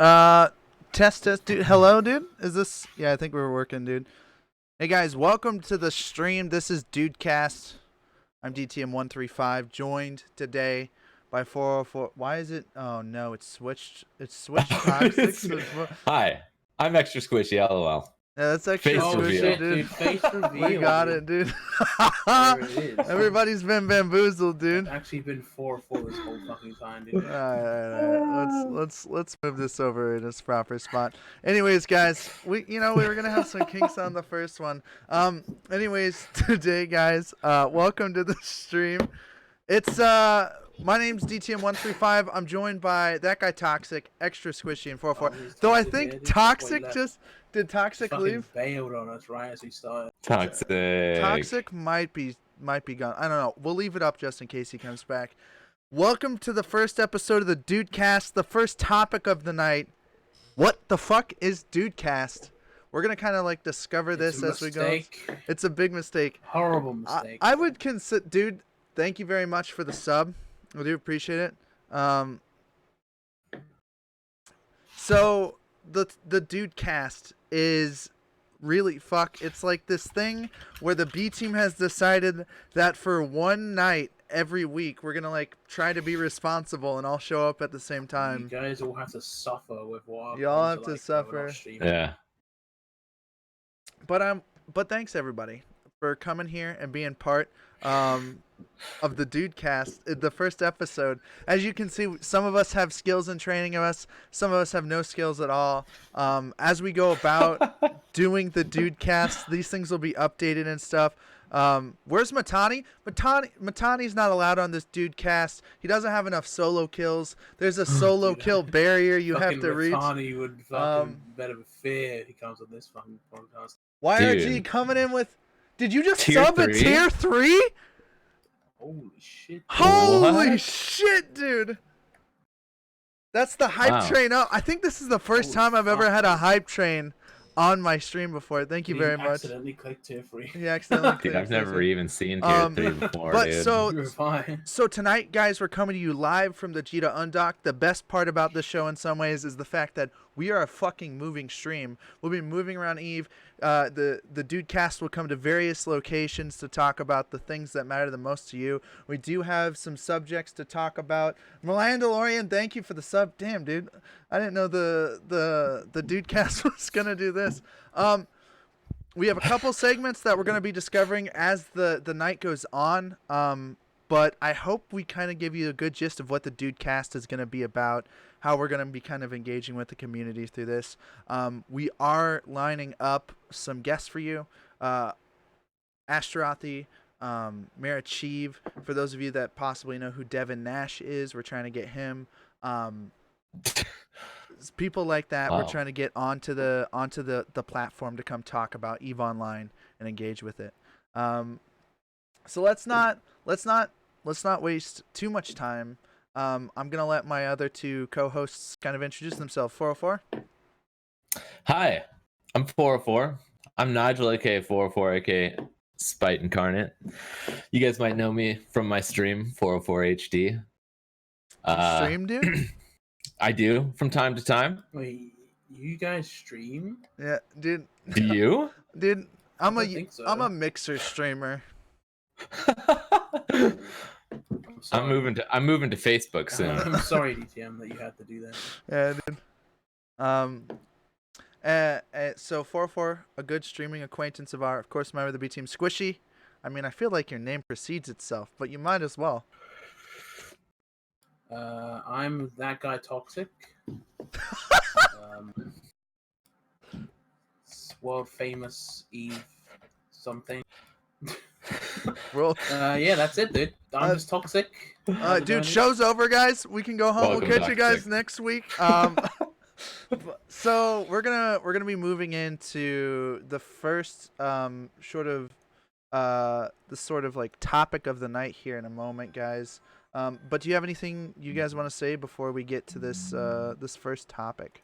Test, dude. Hello, dude. Is this? Yeah, I think we're working, dude. Hey guys, welcome to the stream. This is Dudecast. I'm DTM135, joined today by 404. Why is it? Oh no, it's switched. It's switched toxic. Hi, I'm extra squishy. LOL. Yeah, that's extra Face squishy, reveal. dude. Face reveal. We got dude. it, dude. There it is. Everybody's been bamboozled, dude. I've actually been 4-4 this whole fucking time, dude. All right. Let's move this over in its proper spot. Anyways, guys, we were gonna have some kinks on the first one. Anyways, today, guys, welcome to the stream. It's my name's DTM135. I'm joined by that guy Toxic, extra squishy, and 404. Though I think Toxic did Toxic leave? Bailed on us right as we started. Toxic might be gone. I don't know. We'll leave it up just in case he comes back. Welcome to the first episode of the Dudecast, the first topic of the night. What the fuck is Dudecast? We're gonna kind of like discover this as we go. It's a big mistake. Horrible mistake. I would consider, dude. Thank you very much for the sub. I do appreciate it. So the Dudecast is really it's like this thing where the B team has decided that for one night every week we're gonna like try to be responsible and all show up at the same time. You guys all have to suffer with what y'all have to suffer. Yeah. But thanks everybody for coming here and being part of the Dudecast, the first episode. As you can see, some of us have skills in training of us, some of us have no skills at all. As we go about doing the Dudecast, these things will be updated and stuff. Where's Matani? Matani's not allowed on this Dudecast. He doesn't have enough solo kills. There's a solo kill barrier you have to reach. Matani would fucking better with fear if he comes on this fucking podcast. YRG coming in with... Did you just tier sub a 3? tier 3? Holy shit. Holy What? shit, dude. That's the hype train up. I think this is the first time I've ever had a hype train on my stream before. Thank you very much. Accidentally clicked tier 3. He accidentally Dude, clicked I've tier never 3. even seen tier 3 before, But dude. You're fine. so tonight, guys, we're coming to you live from the Jita Undocked. The best part about this show in some ways is the fact that we are a fucking moving stream. We'll be moving around Eve. The Dudecast will come to various locations to talk about the things that matter the most to you. We do have some subjects to talk about. Melandalorian, thank you for the sub. Damn, dude. I didn't know the Dudecast was going to do this. We have a couple segments that we're going to be discovering as the night goes on. But I hope we kind of give you a good gist of what the Dudecast is going to be about, how we're going to be kind of engaging with the community through this. We are lining up some guests for you. Ashtarothi, Maricheev, for those of you that possibly know who Devin Nash is, we're trying to get him. People like that, we're trying to get onto the platform to come talk about EVE Online and engage with it. So let's not waste too much time. I'm gonna let my other two co-hosts kind of introduce themselves. 404. Hi, I'm 404. I'm Nigel, aka 404, aka Spite Incarnate. You guys might know me from my stream, 404 HD. Stream, dude? I do from time to time. Wait, you guys stream? Yeah, dude. Do you? Dude, I'm so. a mixer streamer. I'm moving to Facebook soon. I'm sorry, DTM, that you had to do that. Yeah, dude. So 404, a good streaming acquaintance of ours, of course, member of the B team. Squishy. I mean, I feel like your name precedes itself, but you might as well. I'm that guy Toxic. World famous Eve something. Well, yeah, that's it, dude. I'm just Toxic. Dude, show's over, guys. We can go home. Welcome, We'll catch you guys Toxic. next week. So we're gonna be moving into the first the sort of like topic of the night here in a moment, guys. But do you have anything you guys want to say before we get to this this first topic?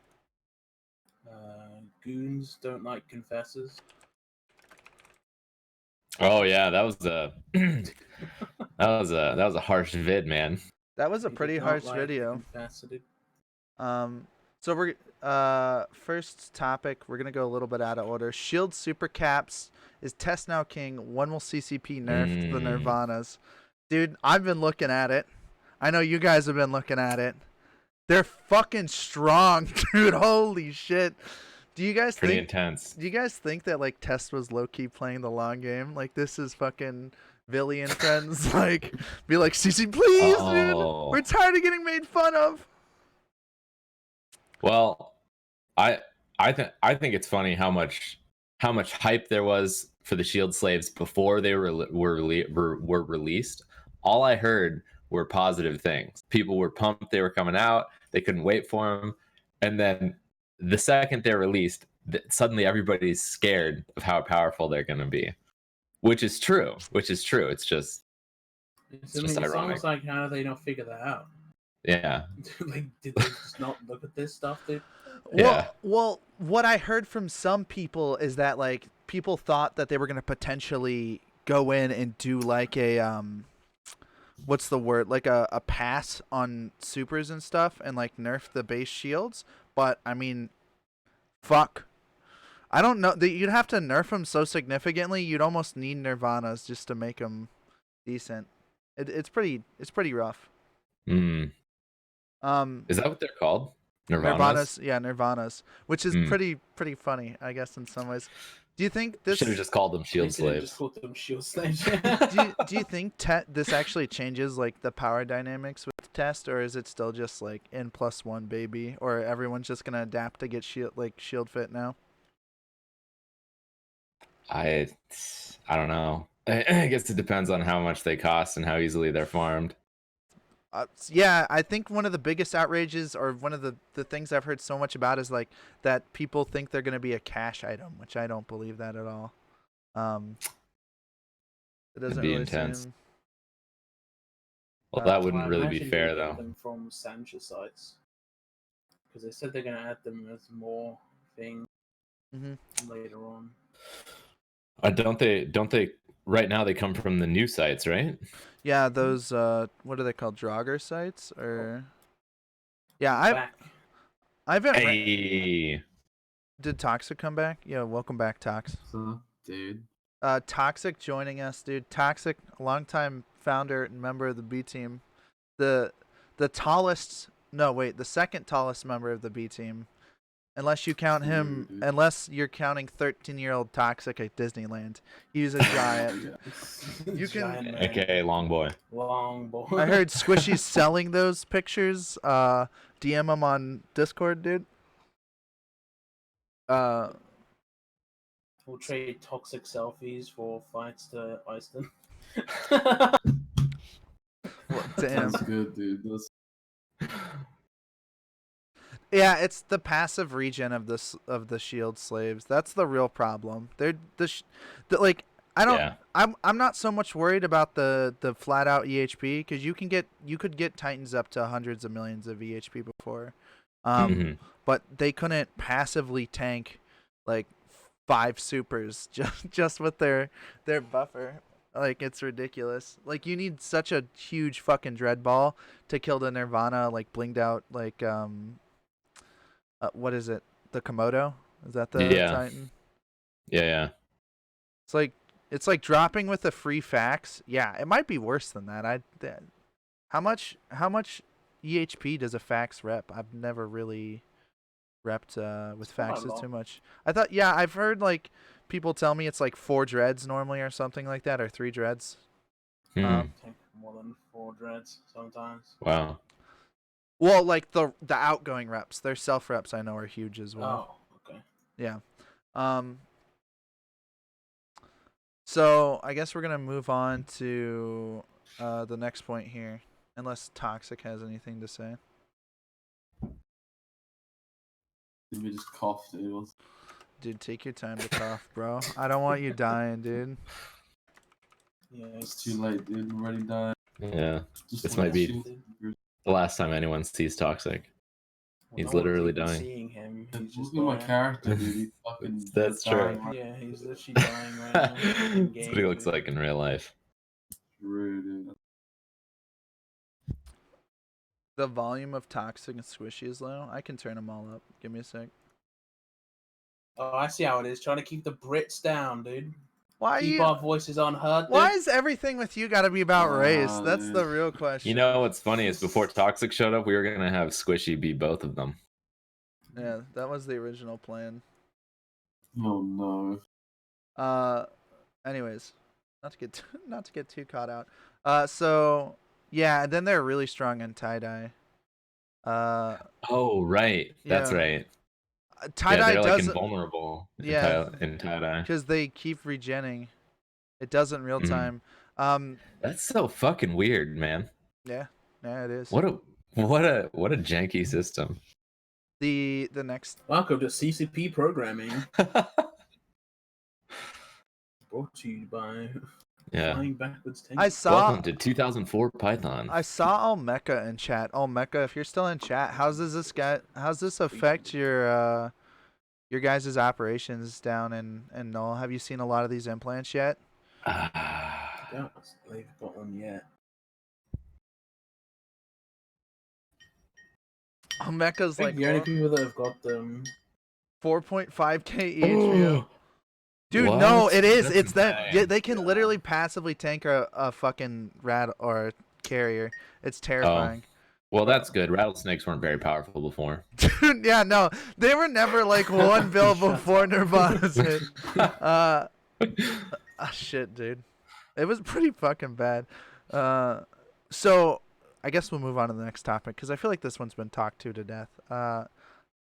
Goons don't like confessors. Oh yeah, that was a that was a harsh vid, man. That was a He pretty did not harsh like video. confessor, dude. So we're first topic. We're gonna go a little bit out of order. Shield Super Caps is Test now king. When will CCP nerf the Nirvanas? Dude, I've been looking at it. I know you guys have been looking at it. They're fucking strong, dude. Holy shit. Do you guys Pretty think? intense. Do you guys think that like Test was low key playing the long game? Like this is fucking Billy and friends. Like be like, CC, please, dude. We're tired of getting made fun of. Well, I think it's funny how much hype there was for the Shield slaves before they were released. All I heard were positive things. People were pumped they were coming out. They couldn't wait for them. And then the second they're released, suddenly everybody's scared of how powerful they're going to be. Which is true. It's just it's ironic. almost like how they don't figure that out. Yeah. Like, did they just not look at this stuff, dude? Well, what I heard from some people is that like people thought that they were gonna potentially go in and do like a what's the word? Like a pass on supers and stuff and like nerf the base shields. But I mean, fuck. I don't know. You'd have to nerf them so significantly. You'd almost need Nirvanas just to make them decent. It's pretty rough. Is that what they're called? Nirvanas? Yeah, Nirvanas, which is pretty funny, I guess, in some ways. Do you think this should have just called them Shield slaves? Just called them Shield slaves. do you think this actually changes like the power dynamics with Test, or is it still just like N+1 baby, or everyone's just gonna adapt to get shield fit now? I don't know. I guess it depends on how much they cost and how easily they're farmed. Yeah, I think one of the biggest outrages, or one of the things I've heard so much about, is like that people think they're going to be a cash item, which I don't believe that at all. It doesn't be really intense. seem... Well, that wouldn't really be fair, though. Them from Sancha sites, because they said they're going to add them as more things later on. Don't they? Right now, they come from the new sites, right? Yeah, those what are they called? Draugr sites, or yeah, I haven't. Hey. Did Toxic come back? Yeah, welcome back, Tox. Dude. Toxic joining us, dude. Toxic, longtime founder and member of the B team, the tallest. No, wait, the second tallest member of the B team. Unless you count him, unless you're counting 13-year-old Toxic at Disneyland, he's a giant. You can, aka Long Boy. Long Boy. I heard Squishy's selling those pictures. DM him on Discord, dude. We'll trade toxic selfies for fights to Iceland. Damn. That's good, dude. Yeah, it's the passive regen of the shield slaves. That's the real problem. They're like I don't. Yeah. I'm not so much worried about the flat out EHP, because you could get Titans up to hundreds of millions of EHP before, but they couldn't passively tank like 5 supers just with their buffer. Like, it's ridiculous. Like, you need such a huge fucking dread ball to kill the Nirvana, like blinged out like what is it? The Komodo? Is that the Titan? Yeah. It's like dropping with a free fax. Yeah, it might be worse than that. How much EHP does a fax rep? I've never really repped with faxes too much. I've heard like people tell me it's like 4 dreads normally or something like that, or 3 dreads. Take more than 4 dreads sometimes. Wow. Well, like the outgoing reps, their self reps I know are huge as well. Oh, okay. Yeah. So I guess we're gonna move on to the next point here, unless Toxic has anything to say. Did we just cough, dude? Dude, take your time to cough, bro. I don't want you dying, dude. Yeah, It's too late, dude. We're already done. Yeah. Just This like might be shoot. the last time anyone sees Toxic. He's no literally one's even dying. Seeing him, he's Look just at my dying. character, dude. He fucking That's true. dying. Yeah, he's literally dying right now. That's what he looks like in real life. True, dude. The volume of toxic and squishy is low. I can turn them all up. Give me a sec. Oh, I see how it is. Trying to keep the Brits down, dude. Why are Keep you? our voices unheard. Why Dude. is everything with you got to be about race? That's the real question. You know what's funny is before Toxic showed up, we were gonna have Squishy be both of them. Yeah, that was the original plan. Oh no. Anyways, not to get too caught out. So yeah, and then they're really strong in tie dye. Oh right, that's Yeah. right. Tie Yeah, dye they're like does invulnerable Yeah. in tie dye. because they keep regenning. It does in real time. That's so fucking weird, man. Yeah, it is. What a janky system. The next Welcome to CCP programming. Brought to you by Yeah. Flying Backwards 10. I saw Welcome to 2004 Python. I saw Olmeca in chat. Olmeca, if you're still in chat, how's this affect your guys' operations down in Null? Have you seen a lot of these implants yet? I don't believe I've got one yet. Olmeca's I like think the only people that have got them. 4.5k EHBO. Dude, What? no, it is. That's It's that insane. they can literally passively tank a fucking rat or a carrier. It's terrifying. Well, that's good. Rattlesnakes weren't very powerful before. Dude, yeah, no, they were never like one bill before Nirvana's hit. Shit, dude, it was pretty fucking bad. So I guess we'll move on to the next topic because I feel like this one's been talked to death.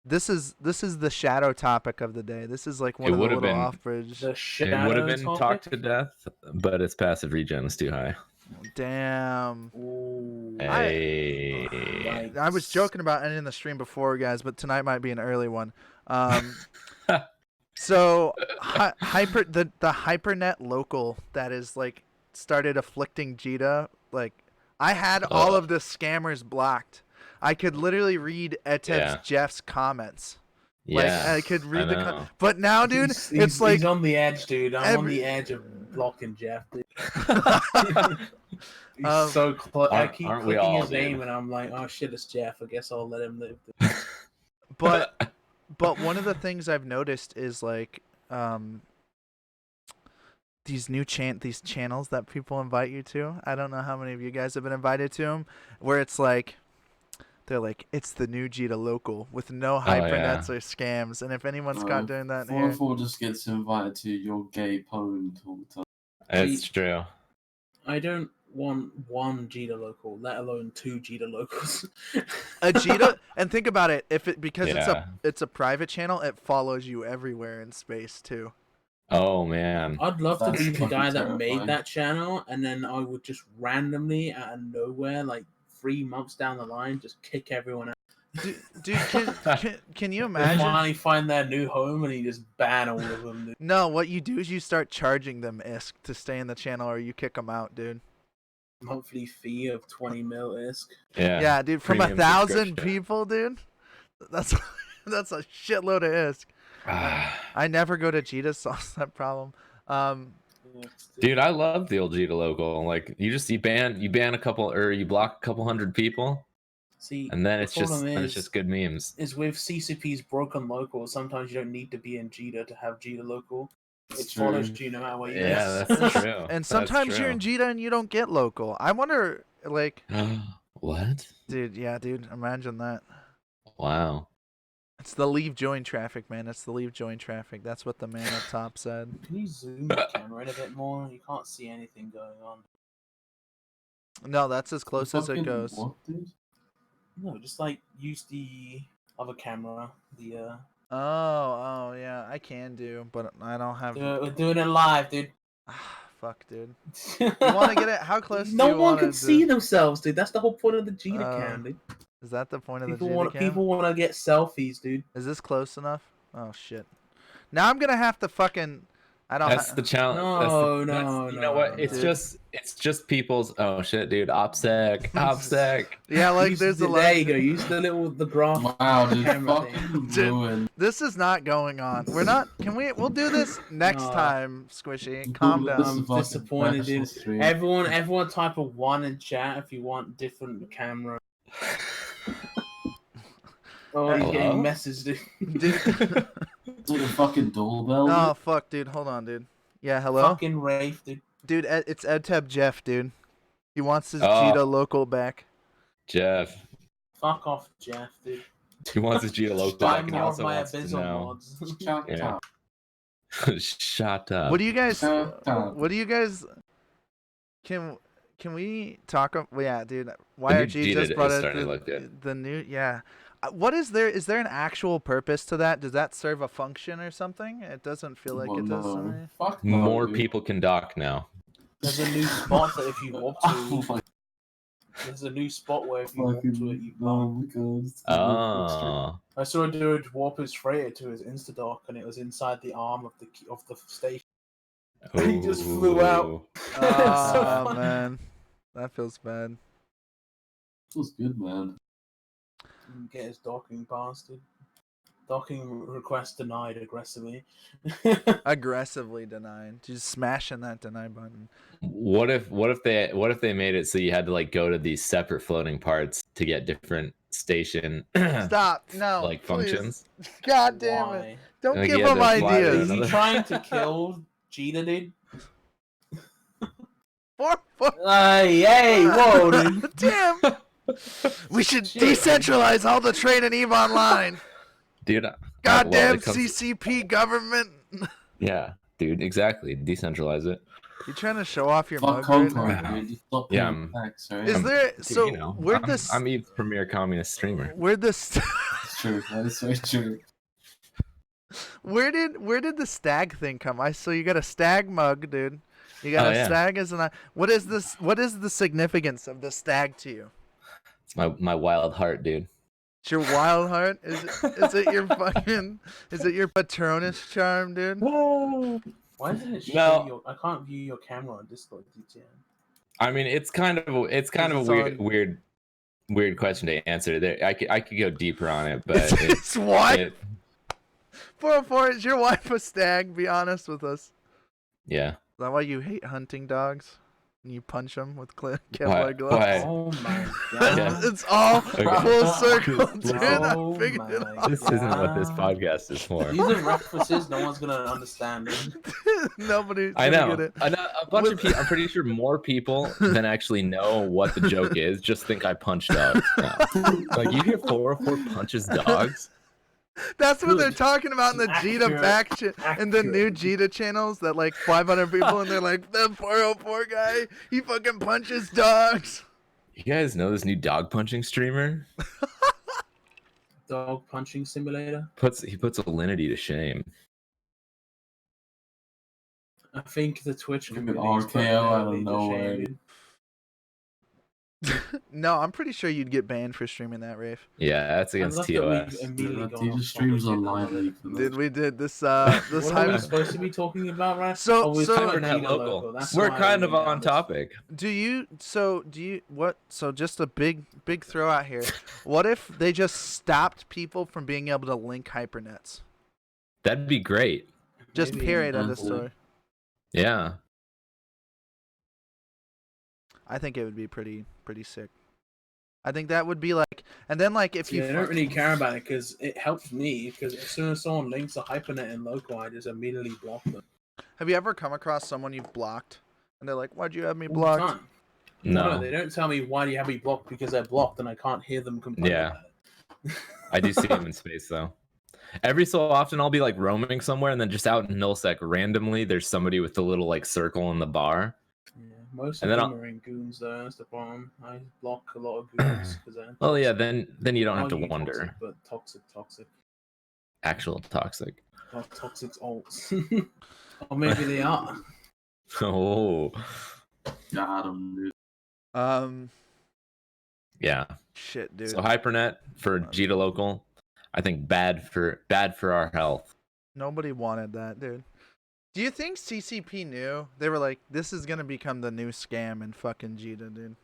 This is the shadow topic of the day. This is like one of the little off bridge. The It would have been shadow talked topic? to death, but its passive regen is too high. Damn. Ooh. Hey. I was joking about ending the stream before, guys, but tonight might be an early one. So the HyperNet local that is like started afflicting Jita. Like I had all of the scammers blocked. I could literally read Eteb's Jeff's comments. Like Yeah, I could read I know. but now, dude, He's on the edge, dude. I'm on every- the edge of blocking Jeff, dude. He's Um, so close. I aren't- keep aren't we clicking all, his dude? name, and I'm like, oh shit, it's Jeff. I guess I'll let him live. But one of the things I've noticed is like these these channels that people invite you to. I don't know how many of you guys have been invited to them, where it's like they're like it's the new Jita local with no hypernets or scams, and if anyone's caught doing that here, 4 just gets invited to your gay pwned all the time. It's true. I don't want one Jita local, let alone 2 Jita locals. a Jita, and think about it, because Yeah. it's a private channel, it follows you everywhere in space too. Oh man. I'd love to That's be the guy fucking that made terrifying. that channel, and then I would just randomly, out of nowhere, like 3 months down the line, just kick everyone out. Dude, can you They imagine? finally find their new home, and he just ban all of them. Dude. No, what you do is you start charging them ISK to stay in the channel, or you kick them out, dude. Monthly fee of 20 mil ISK. Yeah, dude, from Premium 1,000 subscription. people, dude. That's that's a shitload of ISK. I never go to Jita, solves that problem. Dude, I love the old Jita local. Like you ban a couple, or you block a couple hundred people, See, and then the it's just problem good memes. is with CCP's broken local, sometimes you don't need to be in Jita to have Jita local. It true. follows you no matter what you do. Yeah, that's true. And sometimes you're in Jita and you don't get local. I wonder, like, What? dude, imagine that. Wow. It's the leave join traffic, man. It's the leave join traffic. That's what the man up top said. Can you zoom the camera in a bit more? You can't see anything going on. No, that's as close as it Fucking goes. What, dude? No, just like use the other camera. The Oh, yeah, I can do, but I don't have. we're doing it live, dude. Fuck, dude. You want to get it? How close? do No you one wanna can do- see themselves, dude. That's the whole point of the Jita cam, dude. Is that the point of People the Jita want cam? people want to get selfies, dude. Is this close enough? Oh shit! Now I'm gonna have to fucking. I don't. That's the challenge. No, you know what? It's dude. just people's. Oh shit, dude. OPSEC. Yeah, like there's a lot. There you go. Use the graph. Wow, dude, camera fucking Dude. ruined. This is not going on. We're not. We'll do this next No. time, Squishy. Calm This down. is I'm fucking disappointed, dude. special stream. Everyone type of 1 in chat if you want different camera. Oh, he's Hello? getting messages, dude. Dude. It's like a fucking doorbell. Oh fuck, dude. Hold on, dude. Yeah, hello. Fucking Rafe, dude. Dude, it's EdTab Jeff, dude. He wants his Oh. Jita local back. Jeff. Fuck off, Jeff, dude. He wants his Geo local Buy back and he more of also my wants to Abyssal know. mods. Shut Yeah. up. Shut up. What do you guys? Shut up. What do you guys? Can we talk? Well, yeah, dude. The new YRG Jita just brought is out starting to look good. the new. Yeah. What is there? Is there an actual purpose to that? Does that serve a function or something? It doesn't feel like Well, it does. To no. me. Fuck no, More dude. people can dock now. There's a new spot that if you warp Oh to, my there's a new spot where if you warp to it, fucking. you Oh can't. my god. it's Oh. I saw a dude warp his freighter to his instadock, and it was inside the arm of the station. He just flew out. Ooh. It's so Oh funny. man, that feels bad. Feels good, man. Get his docking bastard. Docking request denied aggressively. Aggressively denied. Just smashing that deny button. What if they made it so you had to like go to these separate floating parts to get different station Stop. No. like please. functions? God damn it. Why? Don't Like, give you had him to fly to ideas. Is he another- trying to kill Gina, dude? Four. Hey, whoa, dude. Damn. We should Shit. decentralize all the trade in EVE Online. Dude, Goddamn it comes- CCP government. Yeah, dude, exactly. Decentralize it. You trying to show off your Fuck mug Hong right Kong, now? now? dude. You stop Yeah, paying tax, right? Is there so you know, where'd I'm, this I'm Eve's premier communist streamer. where'd this That's true. That is so true. where did the stag thing come? I saw you got a stag mug, dude. You got Oh, a yeah. stag as an what is this? What is the significance of the stag to you? It's my wild heart, dude. It's your wild heart? Is it your fucking is it your Patronus charm, dude? Why isn't it No. showing your... I can't view your camera on Discord, DTN. I mean, it's kind of a it's weird question to answer. There, I could go deeper on it, but It's what? it 404, is your wife a stag? Be honest with us. yeah. Is that why you hate hunting dogs? And you punch them with Why- Kevlar gloves? why- Oh my god. Yeah. It's all Okay. full circle, dude. Oh I figured it my out. This isn't what this podcast is for. These are references no one's gonna understand. Nobody's I gonna know. get it. I know a bunch of With- people. I'm pretty sure more people than actually know what the joke is just think I punch dogs. Now. Like you hear 404 punches dogs. That's what they're Good. talking about in the Accurate. Jita back in the new Accurate. Jita channels that like 500 people and they're like, the 404 guy, he fucking punches dogs. You guys know this new dog punching streamer? Dog punching simulator. He puts Alinity to shame. I think the Twitch Look at community is RKO out of permanently nowhere. ashamed. No, I'm pretty sure you'd get banned for streaming that, Rafe. Yeah, that's I against love that TOS. we've immediately Dude, gone he off just streams topic online already. league for Did that. we did this this What are we hype? supposed to be talking about, right? So- Oh, we're so- talking about Internet Gita local. That's We're why kind we of went on down this- topic. Do you what so just a big throw out here. What if they just stopped people from being able to link hypernets? That'd be great. Just Maybe period of the Monthly. story. Yeah. I think it would be pretty sick. I think that would be like, and then like if you I don't really care about it because it helps me. Because as soon as someone links a hypernet in local, I just immediately block them. have you ever come across someone you've blocked and they're like, "Why'd you have me All the blocked?" time. No. They don't tell me why do you have me blocked because they're blocked and I can't hear them complain Yeah. about it. I do see him in space though. Every so often I'll be like roaming somewhere and then just out in nullsec randomly there's somebody with the little like circle in the bar. Yeah, most And of then them are in goons though. That's the problem. I block a lot of goons because Well, yeah, then you don't have to Not you wonder. toxic, but toxic. Actual toxic. Not toxic alts. Or maybe they are. Oh. Got him, dude. Yeah. Shit, dude. So hypernet for Jita local, I think bad for our health. Nobody wanted that, dude. Do you think CCP knew? They were like, "This is gonna become the new scam in fucking Jita, dude."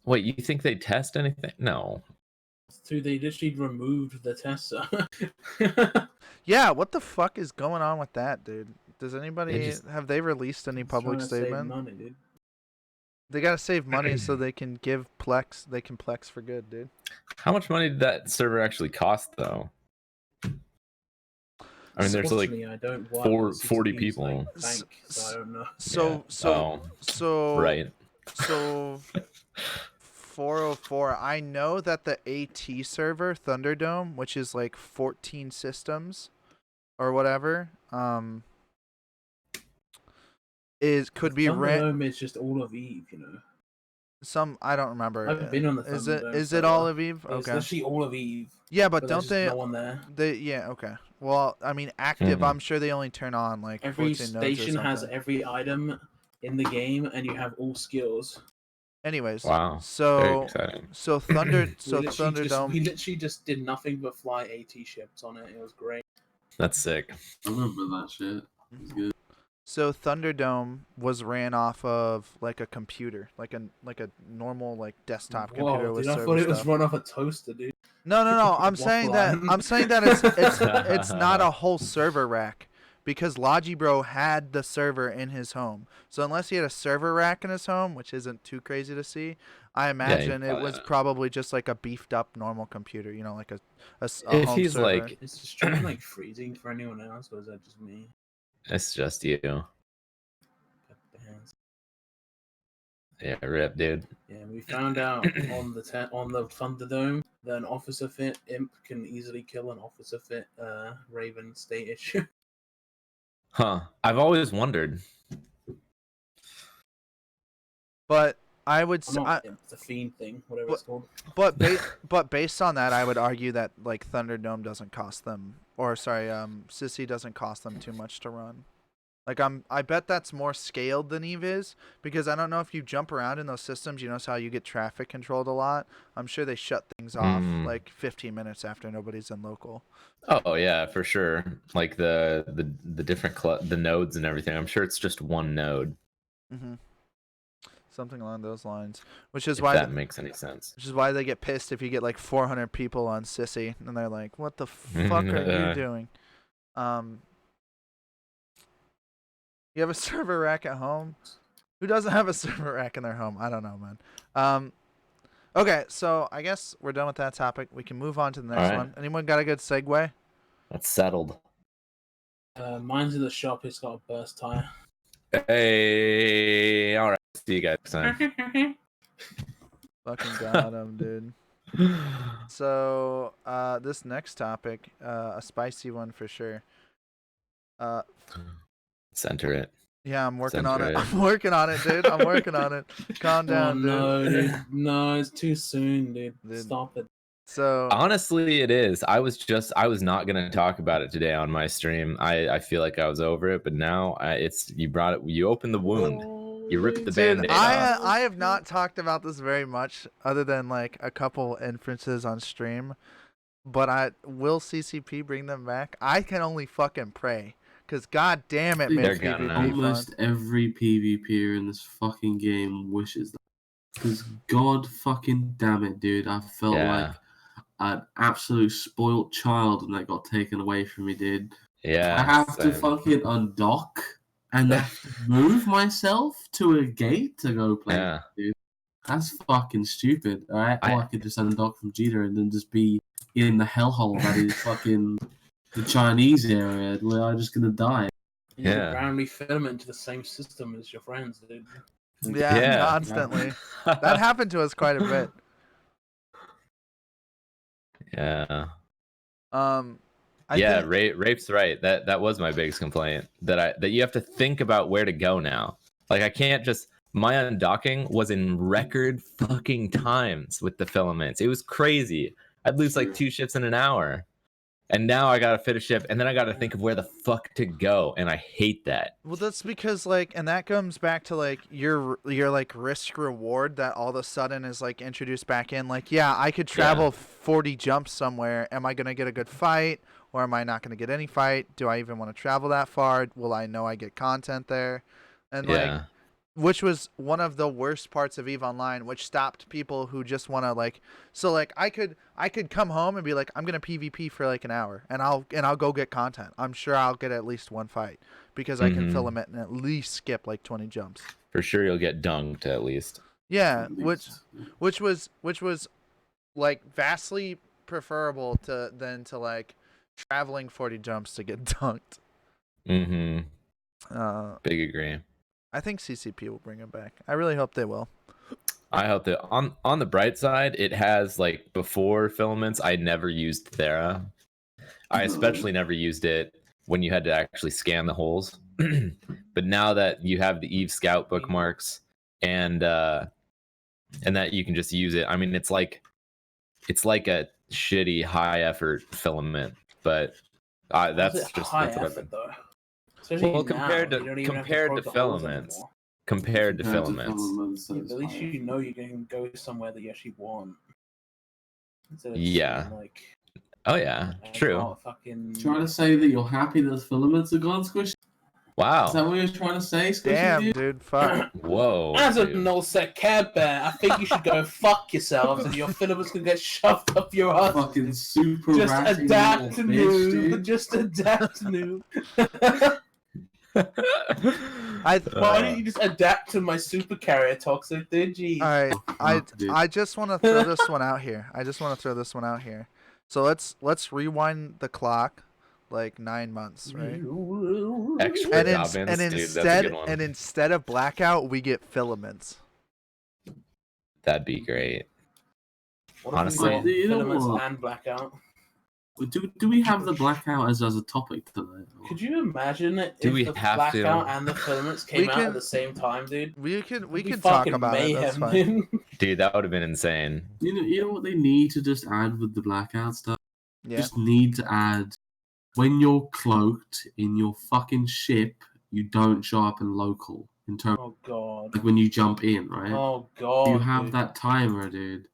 Wait, you think they test anything? No. So they literally removed the tester. Yeah, what the fuck is going on with that, dude? Does anybody They just- have they released any public Trying to save statement? money, dude. They gotta save money so they can give Plex. They can Plex for good, dude. How much money did that server actually cost, though? I mean, there's like Unfortunately, I don't work at 40 CCP's, people. like, bank, so I don't know. Right. So 404. I know that the AT server Thunderdome, which is like 14 systems or whatever, could be Thunderdome is just all of Eve, you know. I don't remember. I've been on the Thunderdome. Is it all of Eve? It's Okay. literally all of Eve. Yeah, but don't there's they? No one there. Yeah. Okay. Well, I mean, active. I'm sure they only turn on like Every 14 nodes or station has something. every item in the game, and you have all skills. Anyways, Very so exciting. Thunderdome. We literally just did nothing but fly AT ships on it. It was great. That's sick. I remember that shit. It was good. So Thunderdome was ran off of like a computer, like a normal like desktop computer with dude, I server thought it was stuff. run off a toaster, dude. No. I'm saying that it's not a whole server rack, because Logibro had the server in his home. So unless he had a server rack in his home, which isn't too crazy to see, I imagine it was probably just like a beefed up normal computer, you know, like a If home he's server. like, Is the stream like freezing for anyone else, or is that just me? it's just you. Yeah, rip, dude. Yeah, we found out on the Thunderdome that an officer fit imp can easily kill an officer fit Raven state issue. Huh. I've always wondered. But I would say, It's a fiend thing, whatever it's called. but based on that, I would argue that like Thunderdome doesn't cost them, or sorry, Sissy doesn't cost them too much to run. Like I bet that's more scaled than Eve is, because I don't know if you jump around in those systems, you notice how you get traffic controlled a lot. I'm sure they shut things off like 15 minutes after nobody's in local. Oh yeah, for sure. Like the different the nodes and everything. I'm sure it's just one node. Mm-hmm. Something along those lines, which is if why that makes any sense. Which is why they get pissed if you get like 400 people on Sissy, and they're like, "What the fuck are you doing?" You have a server rack at home? Who doesn't have a server rack in their home? I don't know, man. Okay, so I guess we're done with that topic. We can move on to the next one. Anyone got a good segue? That's settled. Mine's in the shop. It's got a burst tire. Hey, all right. See you guys next time. Fucking got him, dude. So, this next topic, a spicy one for sure. Center it. Yeah, I'm working on it. I'm working on it, dude. I'm working on it. Calm down, dude. No, it's too soon, dude. Stop it. So honestly, it is. I was not gonna talk about it today on my stream. I feel like I was over it, but now you opened the wound. You ripped the Band-Aid off. I have not talked about this very much, other than like a couple inferences on stream. But will CCP bring them back? I can only fucking pray. Because god damn it, man. Almost every PvPer in this fucking game wishes that. Because god fucking damn it, dude. I felt like an absolute spoilt child when that got taken away from me, dude. Yeah. I have to fucking undock and then move myself to a gate to go play, dude. That's fucking stupid, alright? Or I could just undock from Jeter and then just be in the hellhole that is fucking the Chinese area where I'm just gonna die. You apparently Filament to the same system as your friends, dude. Yeah. Constantly. That happened to us quite a bit. Yeah. I think... Rape's right. That was my biggest complaint. That you have to think about where to go now. Like I can't just my undocking was in record fucking times with the filaments. It was crazy. I'd lose like 2 ships in an hour. And now I gotta fit a ship, and then I gotta think of where the fuck to go, and I hate that. Well, that's because like, and that comes back to like your like risk reward that all of a sudden is like introduced back in. Like, yeah, I could travel 40 jumps somewhere. Am I gonna get a good fight, or am I not gonna get any fight? Do I even want to travel that far? Will I know I get content there? And like, which was one of the worst parts of EVE Online, which stopped people who just want to like. So like, I could come home and be like, I'm gonna PvP for like an hour, and I'll go get content. I'm sure I'll get at least one fight because I can filament and at least skip like 20 jumps. for sure you'll get dunked at least. Yeah, At which least. was like vastly preferable than to like traveling 40 jumps to get dunked. Mm-hmm. Big agree. I think CCP will bring him back. I really hope they will. I hope that on the bright side, it has like before Filaments, I never used Thera. I especially never used it when you had to actually scan the holes. But now that you have the Eve Scout bookmarks and that you can just use it, I mean, it's like a shitty high effort filament, but that's just high that's what I've effort been. though. Especially Well, now, compared you don't even have to probe the holes Filaments, anymore. compared to Filaments, Yeah, but at least you know you can go somewhere that you actually want. Instead of Yeah. seeing, like, oh yeah, true. fucking... Trying to say that you're happy that Filaments are gone, Squishy? Wow. Is that what you're trying to say, Squishy? Damn, dude, fuck. Whoa. As a dude. null-set Care Bear, I think you should go fuck yourselves and your filaments can get shoved up your ass. Fucking super Just ratty adapt to little bitch, new. dude. Just adapt to new. Why don't you just adapt to my super carrier toxic, dude? Jeez. I just want to throw this one out here. So let's rewind the clock like 9 months, right? Extra And, Dobbins, dude, that's a good one. instead of blackout, we get filaments. That'd be great. What if Honestly. we got You know filaments what? and blackout? Do we have the blackout as a topic tonight? Could you imagine it Do if we the have blackout to? and the filaments came out can- at the same time, dude? We can It'd be talk fucking about it. That's fine. dude. Dude, that would have been insane. You know what they need to just add with the blackout stuff? Yeah. Just need to add when you're cloaked in your fucking ship, you don't show up in local. In terms Oh god. like when you jump in, right? Oh god. you have dude. that timer, dude.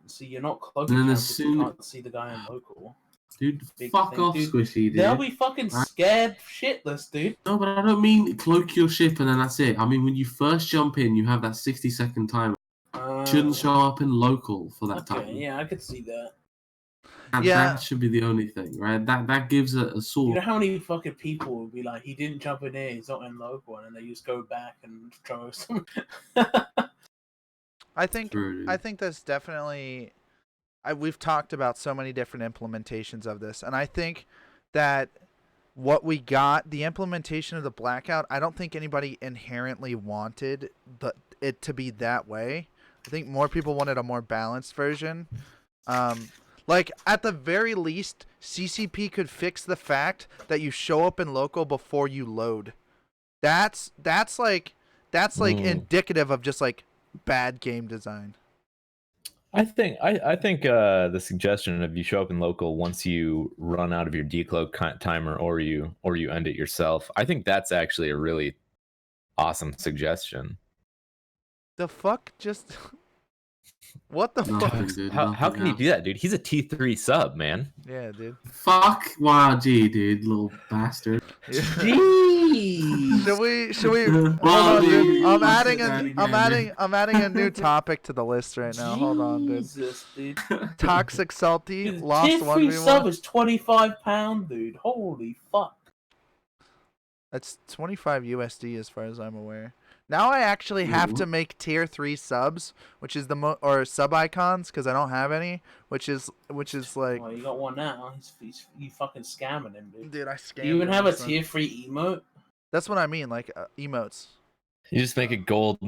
See, you're not cloaked And then because as soon- you can't see the guy in local. Dude, Big fuck thing, off, dude. Squishy, dude. They'll be fucking scared shitless, dude. No, but I don't mean cloak your ship and then that's it. I mean, when you first jump in, you have that 60-second timer. You shouldn't show up in local for that time. Okay, yeah, I could see that. And Yeah. that should be the only thing, right? That gives a You sort know how many fucking people would be like, he didn't jump in here, he's not in local, and then they just go back and throw some. I think True, dude. I think that's definitely. We've talked about so many different implementations of this, and I think that what we got, the implementation of the blackout, I don't think anybody inherently wanted it to be that way. I think more people wanted a more balanced version. Like at the very least, CCP could fix the fact that you show up in local before you load. That's like indicative of just like bad game design. I think the suggestion of you show up in local once you run out of your decloak timer or you end it yourself. I think that's actually a really awesome suggestion. The fuck just what the fuck? Nothing, dude. How can you do that, dude? He's a T3 sub, man. Yeah, dude. Fuck YG, dude, little bastard. Jeez. Should we hold Well, on, dude. I'm dude, adding a new topic to the list right now. Hold on, dude. Jesus, dude. Toxic Salty Dude, lost tier 3 sub 1v1. is £25, dude. Holy fuck. That's 25 USD as far as I'm aware. Now I actually have to make tier 3 subs, which is or sub icons because I don't have any, which is like, Oh, you got one now. You fucking scamming him, dude. dude, I scammed. Do you even him have a this one. tier 3 emote? That's what I mean, like emotes. You just make a gold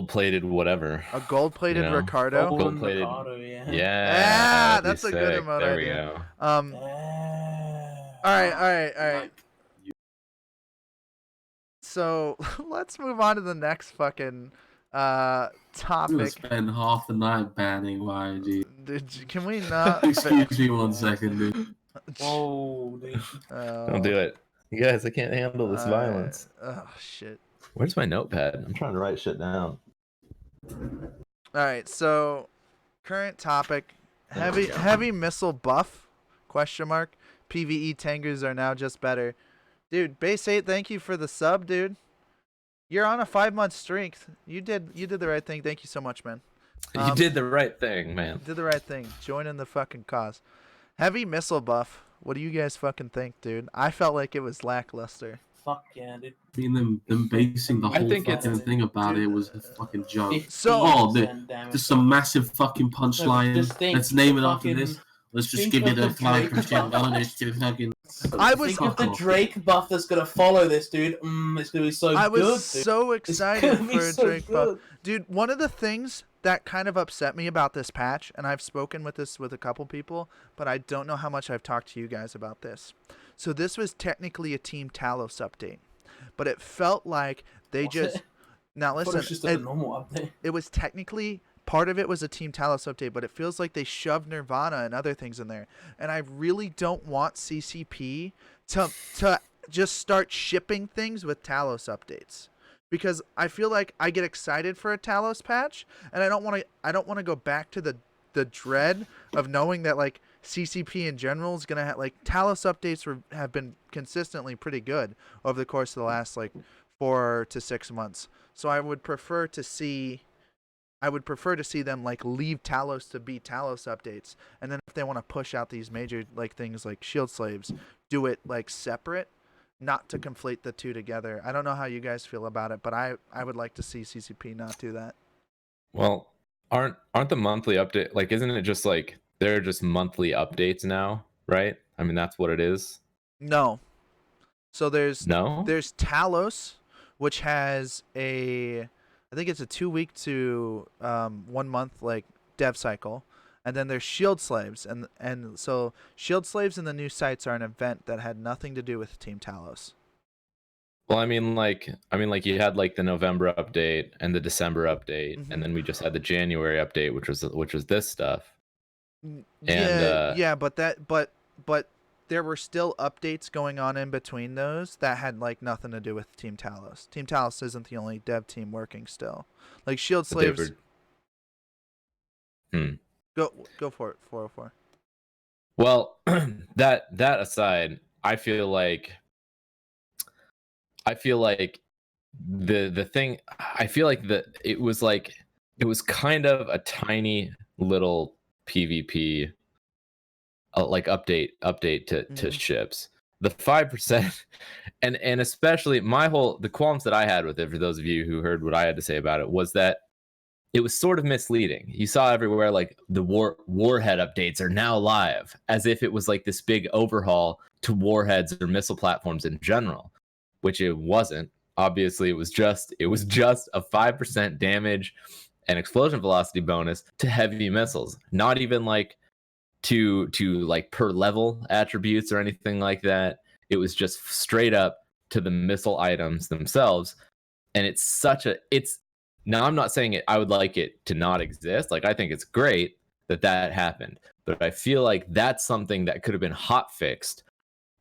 plated whatever. A gold-plated You know, Ricardo. Gold-plated. Ricardo, yeah. Yeah, that'd be that's a good sick. emote There idea. we go. All right. So let's move on to the next fucking I'm gonna topic. spend half the night banning YG. Dude, can we not? Excuse me 1 second, dude. Whoa, dude. Don't do it. You guys, I can't handle this violence. Oh shit. Where's my notepad? I'm trying to write shit down. All right, so current topic: heavy missile buff? Question mark. PVE Tangers are now just better. Dude, Base 8, thank you for the sub, dude. You're on a 5-month streak. You did the right thing. Thank you so much, man. You did the right thing, man. Did the right thing. Join in the fucking cause. Heavy missile buff. What do you guys fucking think, dude? I felt like it was lackluster. fuck yeah, dude. I mean, them basing the I whole think fucking it's- thing about dude, it was a fucking joke. So- Oh, 15% damage. just some massive fucking punchline. just think, Let's name the it after fucking- this. Let's just think give of it a the Drake 5% buff. bonus to fucking. I was- Think of the Fuck off. Drake buff that's gonna follow this, dude. It's gonna be so I was good, dude. so It's excited gonna be for a so Drake buff. good. Dude, one of the things that kind of upset me about this patch, and I've spoken with this with a couple people, but I don't know how much I've talked to you guys about this. So this was technically a Team Talos update, but it felt like they Was just... it? Now I thought listen, it was just a normal update. it was technically... Part of it was a Team Talos update, but it feels like they shoved Nirvana and other things in there. And I really don't want CCP to just start shipping things with Talos updates, because I feel like I get excited for a Talos patch, and I don't want to go back to the dread of knowing that like CCP in general is gonna have like Talos updates have been consistently pretty good over the course of the last like 4 to 6 months. So I would prefer to see them like leave Talos to be Talos updates, and then if they want to push out these major like things like Shield Slaves, do it like separate, not to conflate the two together. I don't know how you guys feel about it, but I would like to see CCP not do that. Well, aren't the monthly update, like, isn't it just like they're just monthly updates now, right? I mean, that's what it is. No. So there's No? Talos, which has I think it's a 2-week to 1 month like dev cycle, and then there's Shield Slaves, and so Shield Slaves and the new sites are an event that had nothing to do with Team Talos. Well, I mean, like you had like the November update and the December update, Mhm. and then we just had the January update, which was this stuff. Yeah, but there were still updates going on in between those that had like nothing to do with Team Talos. Team Talos isn't the only dev team working still. Like Shield But they Slaves. Go for it. 404. Well, that aside, I feel like the thing, I feel like it was kind of a tiny little PvP like update to ships. The 5% and especially the qualms that I had with it, for those of you who heard what I had to say about it, was that it was sort of misleading. You saw everywhere like the warhead updates are now live, as if it was like this big overhaul to warheads or missile platforms in general, which it wasn't. Obviously, it was just a 5% damage and explosion velocity bonus to heavy missiles. Not even like to like per level attributes or anything like that. It was just straight up to the missile items themselves. And it's now, I'm not saying I would like it to not exist. Like, I think it's great that happened, but I feel like that's something that could have been hot fixed,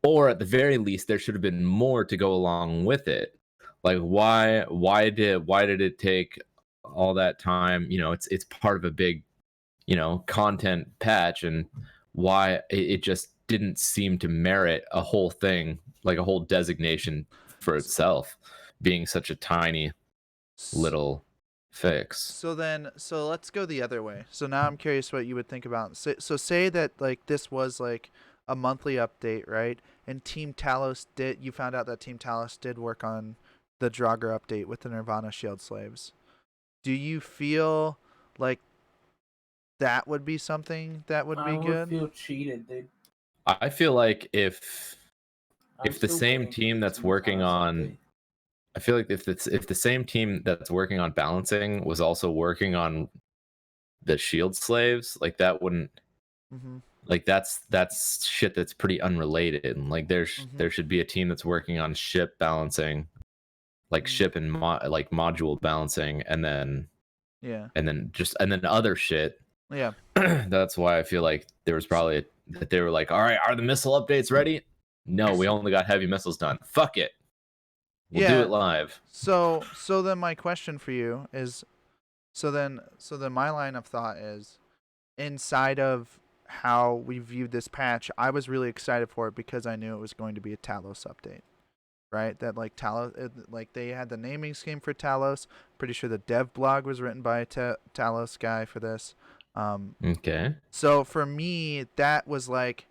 or at the very least, there should have been more to go along with it. Like, why did it take all that time? You know, it's part of a big, content patch, and why it just didn't seem to merit a whole thing, like a whole designation for itself, being such a tiny little fix. So let's go the other way. So now I'm curious what you would think about. So say that like this was like a monthly update, right? And you found out that Team Talos did work on the Draugr update with the Nirvana Shield Slaves. Do you feel like that would be something that would be good? I would feel cheated, dude. I feel like if I'm the still same waiting for team the that's Team working Talos on update. I feel like if the same team that's working on balancing was also working on the shield slaves, like that wouldn't Mm-hmm. like that's shit that's pretty unrelated. And like there should be a team that's working on ship balancing, like ship and like module balancing, and then other shit. Yeah. That's why I feel like there was probably that they were like, all right, are the missile updates ready? No, we only got heavy missiles done. Fuck it. We'll do it live. So then my question for you is, so then my line of thought is, inside of how we viewed this patch, I was really excited for it because I knew it was going to be a Talos update, right? That like Talos, like they had the naming scheme for Talos. Pretty sure the dev blog was written by a Talos guy for this. Okay. So for me, that was like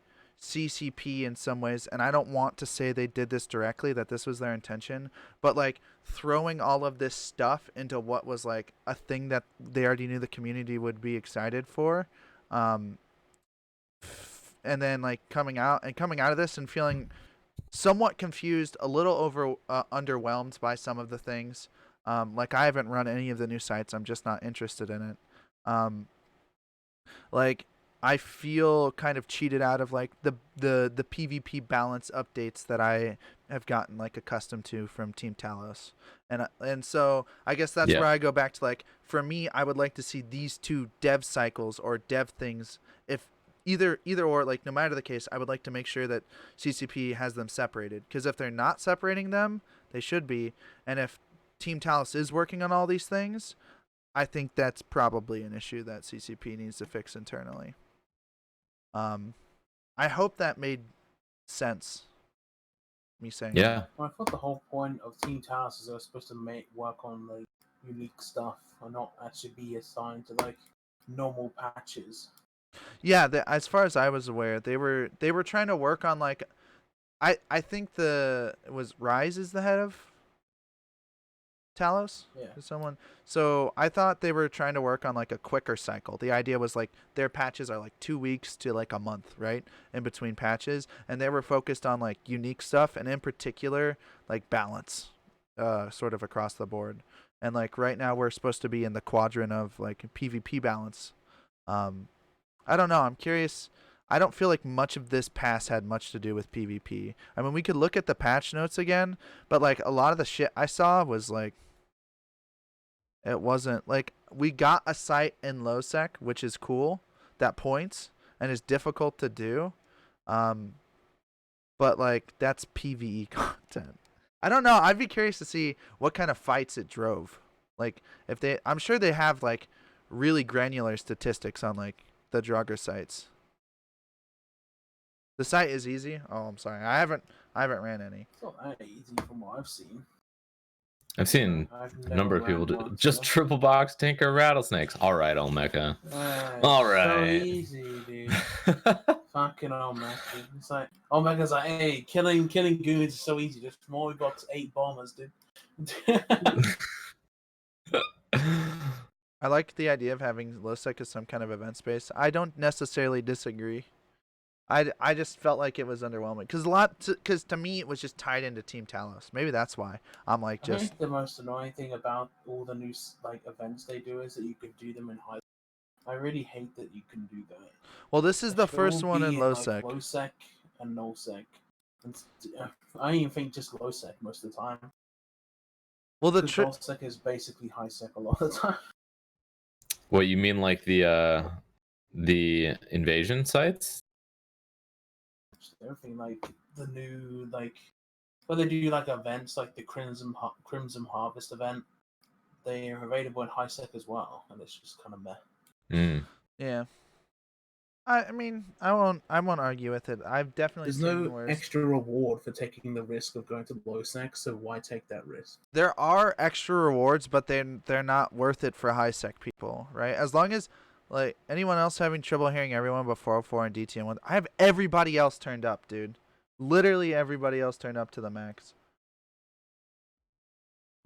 CCP in some ways, and I don't want to say they did this directly, that this was their intention, but like throwing all of this stuff into what was like a thing that they already knew the community would be excited for, and then like coming out of this and feeling somewhat confused, a little underwhelmed by some of the things. Like I haven't run any of the new sites. I'm just not interested in it. Like I feel kind of cheated out of like the PvP balance updates that I have gotten like accustomed to from Team Talos. And so I guess that's where I go back to like, for me, I would like to see these two dev cycles or dev things, if either or, like no matter the case, I would like to make sure that CCP has them separated, because if they're not separating them, they should be. And if Team Talos is working on all these things, I think that's probably an issue that CCP needs to fix internally. I hope that made sense. Me saying Yeah. Well, I thought the whole point of Team Talos is they're supposed to work on like unique stuff and not actually be assigned to like normal patches. Yeah, as far as I was aware, they were trying to work on like, I think it was Rise is the head of Talos. Yeah. Someone. So I thought they were trying to work on like a quicker cycle. The idea was like their patches are like 2 weeks to like a month, right, in between patches, and they were focused on like unique stuff, and in particular like balance, sort of across the board. And like right now we're supposed to be in the quadrant of like PvP balance. I don't know. I'm curious. I don't feel like much of this pass had much to do with PvP. I mean, we could look at the patch notes again, but like a lot of the shit I saw was like, it wasn't like, we got a site in LowSec, which is cool, that points and is difficult to do. But like that's PvE content. I don't know. I'd be curious to see what kind of fights it drove. Like if I'm sure they have like really granular statistics on like the Draugr sites. The site is easy. Oh, I'm sorry. I haven't ran any. It's not that easy from what I've seen. I've seen a number of people do just triple box tinker rattlesnakes. All right, Olmeca. All right. So easy, dude. Fucking Olmeca. It's like Olmeca's like, hey, killing goons is so easy. Just from all we got 8 bombers, dude. I like the idea of having LowSec as some kind of event space. I don't necessarily disagree. I just felt like it was underwhelming because to me it was just tied into Team Talos. Maybe that's why I'm like just. I think the most annoying thing about all the new like events they do is that you could do them in high. I really hate that you can do that. Well, this is the first one in LowSec. Like LowSec and NullSec. I don't even think just LowSec most of the time. Well, the NullSec is basically high sec a lot of the time. What you mean, like the invasion sites? Everything like the new like when they do like events like the Crimson Harvest event, they are available in high sec as well, and it's just kind of meh. Yeah. I mean, I won't argue with it. I've definitely There's seen no worse. extra reward for taking the risk of going to low sec, so why take that risk? There are extra rewards, but they're not worth it for high sec people, right? As long as like anyone else having trouble hearing everyone but 404 and DTM1, I have everybody else turned up, dude. Literally everybody else turned up to the max.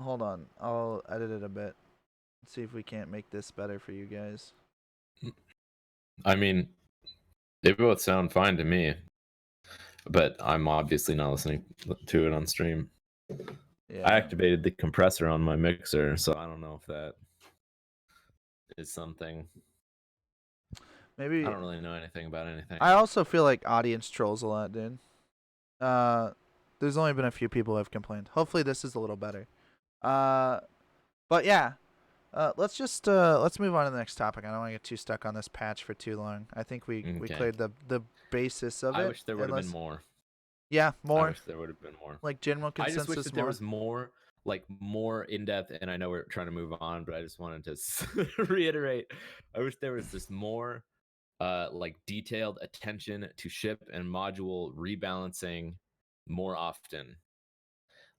Hold on, I'll edit it a bit. Let's see if we can't make this better for you guys. I mean, they both sound fine to me, but I'm obviously not listening to it on stream. Yeah. I activated the compressor on my mixer, so I don't know if that is something. Maybe I don't really know anything about anything. I also feel like audience trolls a lot, dude. There's only been a few people who have complained. Hopefully this is a little better. But yeah. Let's move on to the next topic. I don't want to get too stuck on this patch for too long. I think we cleared the basis of it. I wish there would have been more. Yeah, more. I wish there would have been more. Like general consensus. I just wish that there was more, like more in depth. And I know we're trying to move on, but I just wanted to reiterate. I wish there was just more, like detailed attention to ship and module rebalancing more often.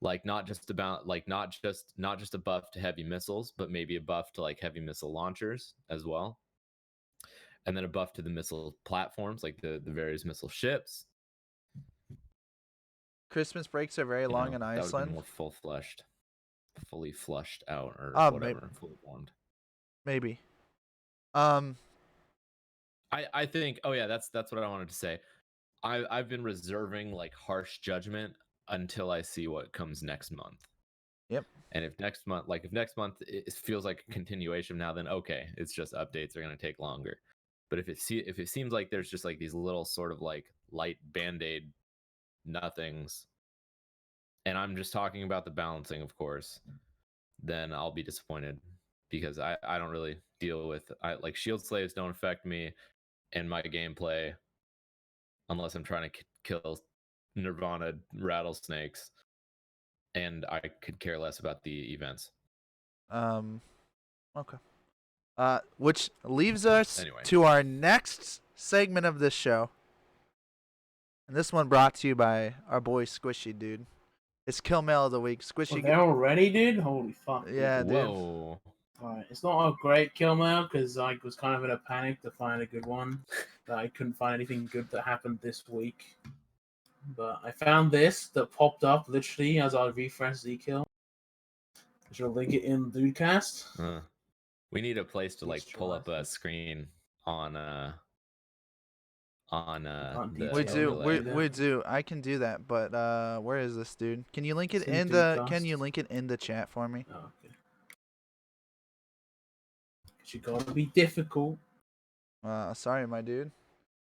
Like not just a buff to heavy missiles, but maybe a buff to like heavy missile launchers as well, and then a buff to the missile platforms, like the various missile ships, Christmas breaks are very You long know, in that would have been Iceland. more fully flushed out, or Maybe. whatever, fully formed. Maybe. I think. Oh yeah, that's what I wanted to say. I've been reserving like harsh judgment until I see what comes next month. Yep. And if next month it feels like a continuation now, then okay, it's just updates are going to take longer. But if it seems like there's just like these little sort of like light band-aid nothings, and I'm just talking about the balancing, of course, then I'll be disappointed because I don't really deal with like shield slaves don't affect me and my gameplay unless I'm trying to kill Nirvana rattlesnakes, and I could care less about the events. Okay. Which leaves us Anyway. to our next segment of this show. And this one brought to you by our boy Squishy, dude. It's Kill Mail of the Week. Squishy. Well, they're already, dude? Holy fuck. Yeah, dude. Whoa. Alright, it's not a great kill mail because I was kind of in a panic to find a good one. I couldn't find anything good that happened this week. But I found this that popped up literally as I refreshed Zkill. I shall link it in Dudecast. We need a place to like Please pull try. up a screen on We do. overlay. We do. I can do that, but where is this, dude? Can you link it It's in in the Dudecast. Can you link it in the chat for me? Oh, okay. You gotta be difficult. Sorry, my dude.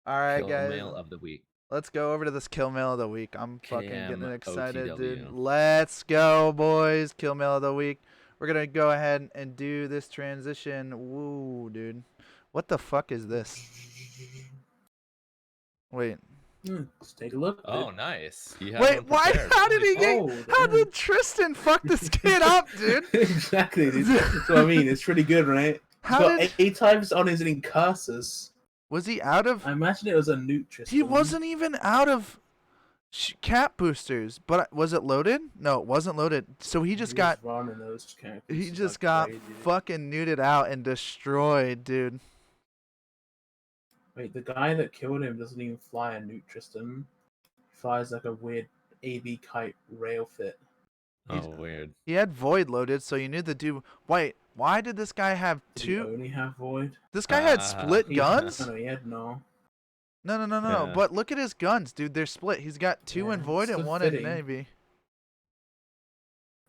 All right, Kill guys. Mail of the Week. Let's go over to this Kill Mail of the Week. I'm fucking getting excited, dude. KMOTW. Let's go, boys. Kill Mail of the Week. We're gonna go ahead and do this transition. Woo, dude. What the fuck is this? Wait. Let's take a look. Oh, nice. You had Wait, one why? prepared. How did he get? Oh, How damn. did Tristan fuck this kid up, dude? Exactly, dude. That's what I mean. It's pretty good, right? How He's got did? 8 types on his incursus. Was he out of? I imagine it was a Nutris. He wasn't even out of cap boosters, but was it loaded? No, it wasn't loaded. So he just got. running those characters. He It's just like got crazy, dude. fucking nuded out and destroyed, dude. Wait, the guy that killed him doesn't even fly a Nutristan. He flies like a weird AB kite rail fit. Oh, weird. He had void loaded, so you knew the dude. Wait, why did this guy have Did he two? only have void? This guy had split He- guns? No, he had no. No. Yeah. But look at his guns, dude. They're split. He's got two Yeah, in void it's and so one fitting. in navy.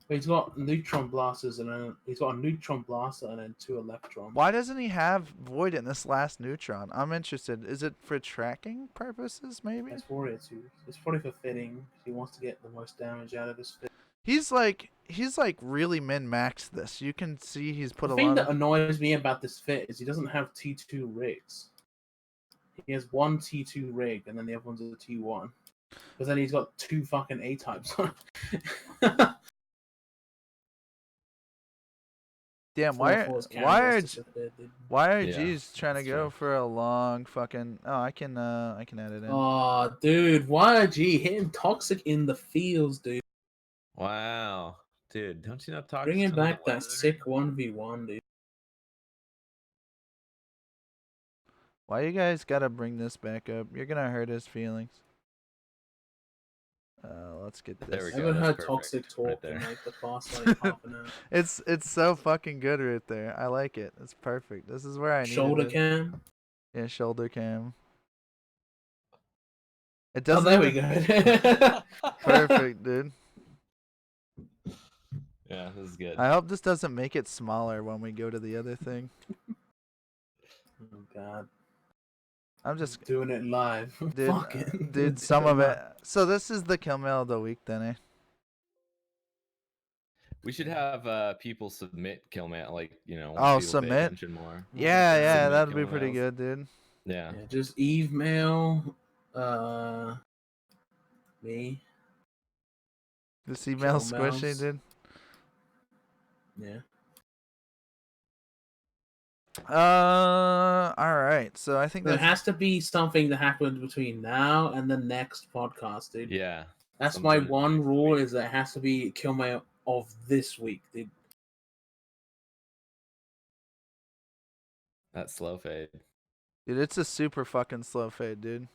But he's got neutron blasters and then he's got a neutron blaster and then 2 electron. Why doesn't he have void in this last neutron? I'm interested. Is it for tracking purposes, maybe? That's for it too. It's probably for fitting. He wants to get the most damage out of his fit. He's like really min-maxed this. You can see he's put The a thing lot that of. annoys me about this fit is he doesn't have T2 rigs. He has one T2 rig and then the other one's a T1. But then he's got 2 fucking A types on. Damn, why are Yeah, G's trying to that's go true. for a long fucking? Oh, I can add it in. Oh, dude, YG hitting toxic in the fields, dude. Wow. Dude, don't you know talk Bringing some of the back that weather? sick 1v1, dude. Why you guys gotta bring this back up? You're gonna hurt his feelings. Let's get There we this. I go. haven't that's heard perfect, toxic right talk there. in like the past like half an hour. It's so fucking good right there. I like it. It's perfect. This is where I need Shoulder it. cam. Yeah, shoulder cam. It Oh, doesn't. there we even- go. Perfect, dude. Yeah, this is good. I hope this doesn't make it smaller when we go to the other thing. Oh god, I'm just, doing it live. dude, Fuck it. dude. Some of it. So this is the kill mail of the week, then, eh? We should have people submit kill mail, like, you know, Oh, people pay submit? attention more. Yeah, Submit that'd be kill pretty mails. good, dude. Yeah. Yeah, just Eve mail. Me. This email Kill squishy, mails. dude. Yeah. All right. So I think There that's has to be something that happened between now and the next podcast, dude. Yeah. That's my something- one rule: is that it has to be kill mail of this week, dude. That slow fade. dude. It's a super fucking slow fade, dude.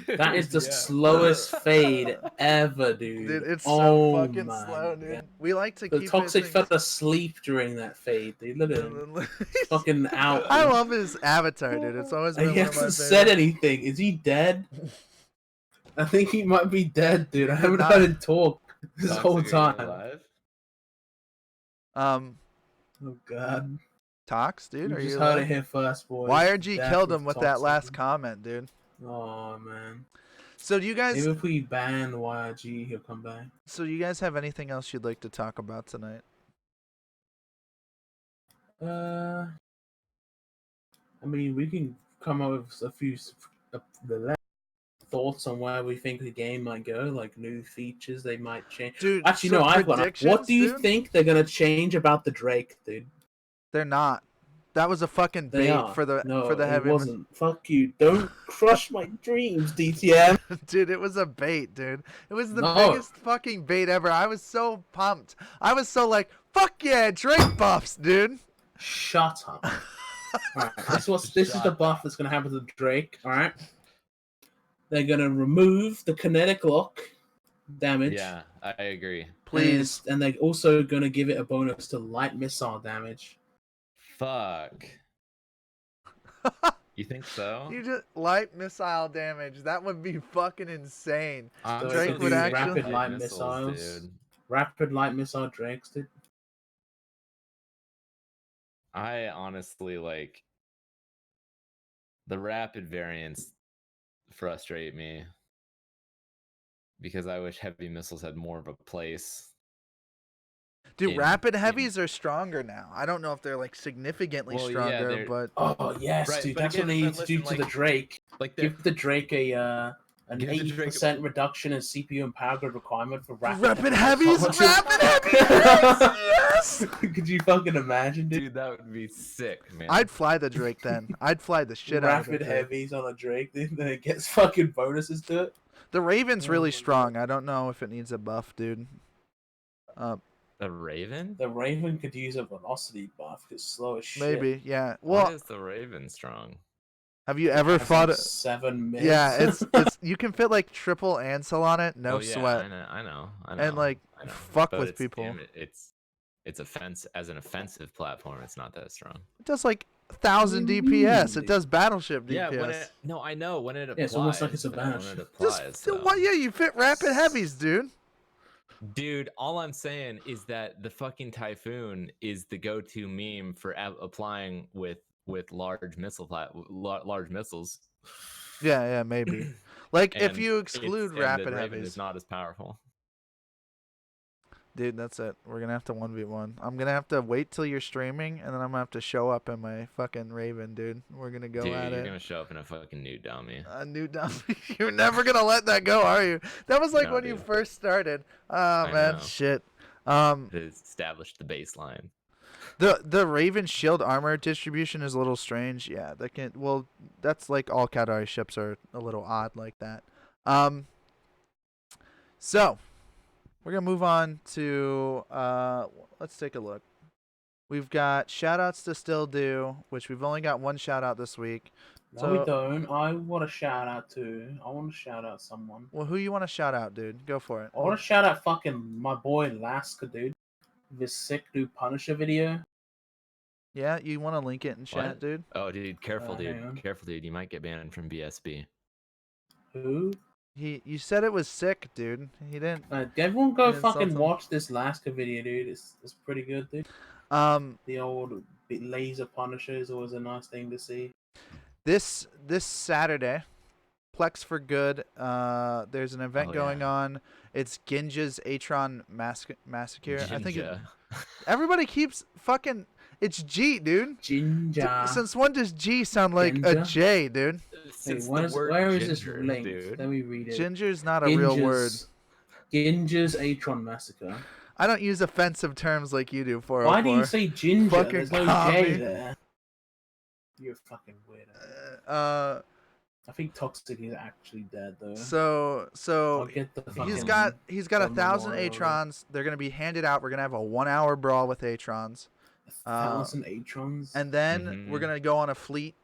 That is the Yeah. slowest fade ever, dude. Dude, it's Oh so fucking my slow, dude. God. We like to The keep toxic his fell asleep during that fade, dude. Look at him. Fucking out. I dude. love his avatar, dude. It's always been He one of my hasn't said favorites. anything. Is he dead? I think he might be dead, dude. I haven't Not- heard him talk this Toxic, whole are you time. alive? Oh god. Tox, dude, You are just you heard alive? it here first, boys. YRG Death killed of him with that Toxic. last comment, dude. Oh man. So do you guys? Maybe if we ban YRG, he'll come back. So you guys have anything else you'd like to talk about tonight? I mean, we can come up with a few thoughts on where we think the game might go, like new features they might change. Dude, Actually, some no, I've got. What predictions, do you dude? think they're gonna change about the Drake, dude? They're not. That was a fucking They bait are. for the No, for the it heavy. wasn't. Fuck you! Don't crush my dreams, DTM. Dude, it was a bait, dude. It was the No. biggest fucking bait ever. I was so pumped. I was so like, fuck yeah, Drake buffs, dude. Shut up. Alright, this is the buff that's gonna happen to Drake. All right, they're gonna remove the kinetic lock damage. Yeah, I agree. Please. And they're also gonna give it a bonus to light missile damage. Fuck. You think so? You just light missile damage. That would be fucking insane. I'm Drake so would scared actually- of Rapid light missiles, missiles. dude. Rapid light missile Drakes, dude. I honestly like the rapid variants frustrate me because I wish heavy missiles had more of a place. Dude, rapid heavies are stronger now. I don't know if they're like significantly Well, yeah, stronger, they're- but Oh yes, Right, dude. but That's again, what they need but to do listen, to the like- Drake. Like they're Give the Drake an Give the Drake- 80% reduction in CPU and power grid requirement for rapid heavy heavies, missiles. rapid heavies, yes! Could you fucking imagine, dude? dude, that would be sick, man. I'd fly the Drake then. I'd fly the shit out of Rapid it. heavies on a Drake, dude. Then it gets fucking bonuses to it. The Raven's Oh really my strong. I don't know if it needs a buff, dude. the Raven? The Raven could use a velocity buff. It's slow as shit. Maybe, yeah. Why Well, is the Raven strong? have you ever Has, fought like, it? 7 minutes. Yeah, it's you can fit like triple Ansel on it, no Oh, yeah, sweat, I know. and like I know. fuck But with it's, people. damn it, it's offense as an offensive platform. It's not that strong. It does like 1,000 What do you DPS. mean? It does battleship DPS. Yeah, when it, no, I know when it applies. Yeah, it's almost like it's a but when bash. it applies, Just why? Yeah, you fit rapid heavies, dude. dude. All I'm saying is that the fucking Typhoon is the go-to meme for applying with large large missiles. Yeah, maybe. Like if And you it's- exclude and rapid the Raven heavies, is not as powerful. dude, that's it. We're gonna have to 1v1. I'm gonna have to wait till you're streaming, and then I'm gonna have to show up in my fucking Raven, dude. We're gonna go Dude, at you're it. gonna show up in a fucking new dummy. A new dummy. You're never gonna let that go, are you? That was like No, when you dude. first started. Oh I man, know. shit. To establish the baseline. The Raven shield armor distribution is a little strange. Yeah, that can. Well, that's like all Qatari ships are a little odd like that. So we're gonna move on to let's take a look. We've got shoutouts to still do, which we've only got one shout out this week. No, we don't. I want to shout out someone. Well, who you want to shout out, dude? Go for it. I want to shout out fucking my boy Laska, dude. This sick new Punisher video. Yeah, you want to link it in chat, What? dude? Oh, dude, careful, hang on. dude. Careful, dude. You might get banned from BSB. Who? You said it was sick, dude. He didn't. Everyone go Yeah, fucking something. watch this Laska video, dude. It's pretty good, dude. The old laser Punisher is always a nice thing to see. This Saturday, Plex for Good. There's an event Oh, going yeah. on. It's Ginja's Atron Massacre. I think Jinja. everybody keeps fucking. It's G, dude. Ginger. Since when does G sound like a Ginja? J, dude? Wait, Since the where word is this ginger, linked? dude. Let me read it. Ginger's not a real word. Ginger's Atron Massacre. I don't use offensive terms like you do. 404. Why do you say ginger? Fucking There's no commie. J there. You're a fucking weirdo. I think Toxic is actually dead though. I'll So get the he's fucking- got the 1,000 memorial. Atrons. They're gonna be handed out. We're gonna have a 1-hour brawl with Atrons. 1,000 Atrons. And then we're Mhm. gonna go on a fleet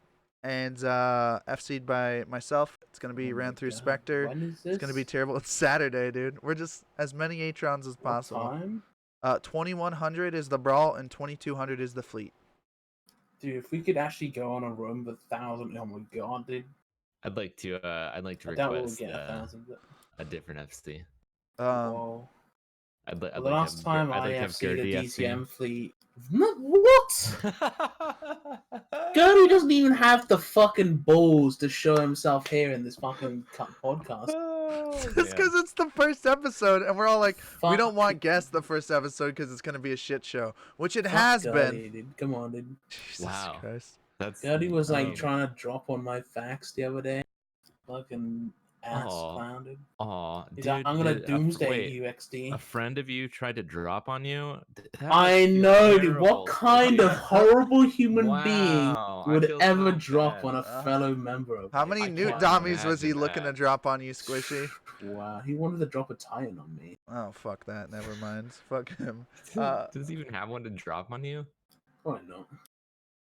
and FC'd by myself. It's gonna be Oh ran my through God. Spectre. When is this? It's gonna be terrible. It's Saturday, dude. We're just as many Atrons as What possible. time? 2100 is the brawl and 2200 is the fleet. Dude, if we could actually go on a run with 1,000, oh my God, dude. I'd like to I doubt we'll request get 1,000. But... a different FC. Whoa. I'd The like last to time have, I'd I like to have FC'd a Gertie DTM FC. fleet. What? Gertie doesn't even have the fucking balls to show himself here in this fucking podcast. Just because it's the first episode, and we're all like, we don't want Fuck. guests the first episode because it's gonna be a shit show, which it Fuck has Gertie, been. dude. Come on, dude. Jesus Wow. Christ. That's Gertie was like um, trying to drop on my facts the other day. Fucking ass Aw. clown, dude. Aw, He's dude. like, I'm gonna did- doomsday wait, you, XD. a friend of you tried to drop on you? That I must feel know, dude. What terrible, kind dude. of horrible human being Wow, I would feel ever so drop bad. on a fellow member of How it? many I new can't dummies was he imagine looking to that. drop on you, Squishy? Wow, he wanted to drop a Titan on me. Oh, fuck that. Never mind. Fuck him. Does he even have one to drop on you? Probably not.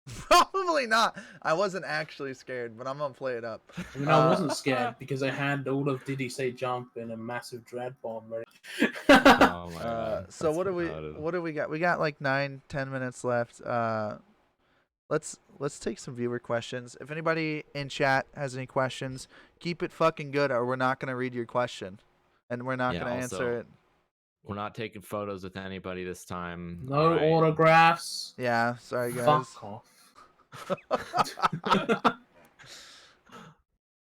Probably not. I wasn't actually scared, but I'm gonna play it up. I mean, I wasn't scared because I had all of Did He Say Jump and a massive dread bomb ready. Oh my god. So what do we got? We got like 9-10 minutes left. Let's take some viewer questions. If anybody in chat has any questions, keep it fucking good, or we're not gonna read your question, and we're not gonna answer it. We're not taking photos with anybody this time. No Alright. autographs. Yeah, sorry guys. Fuck off.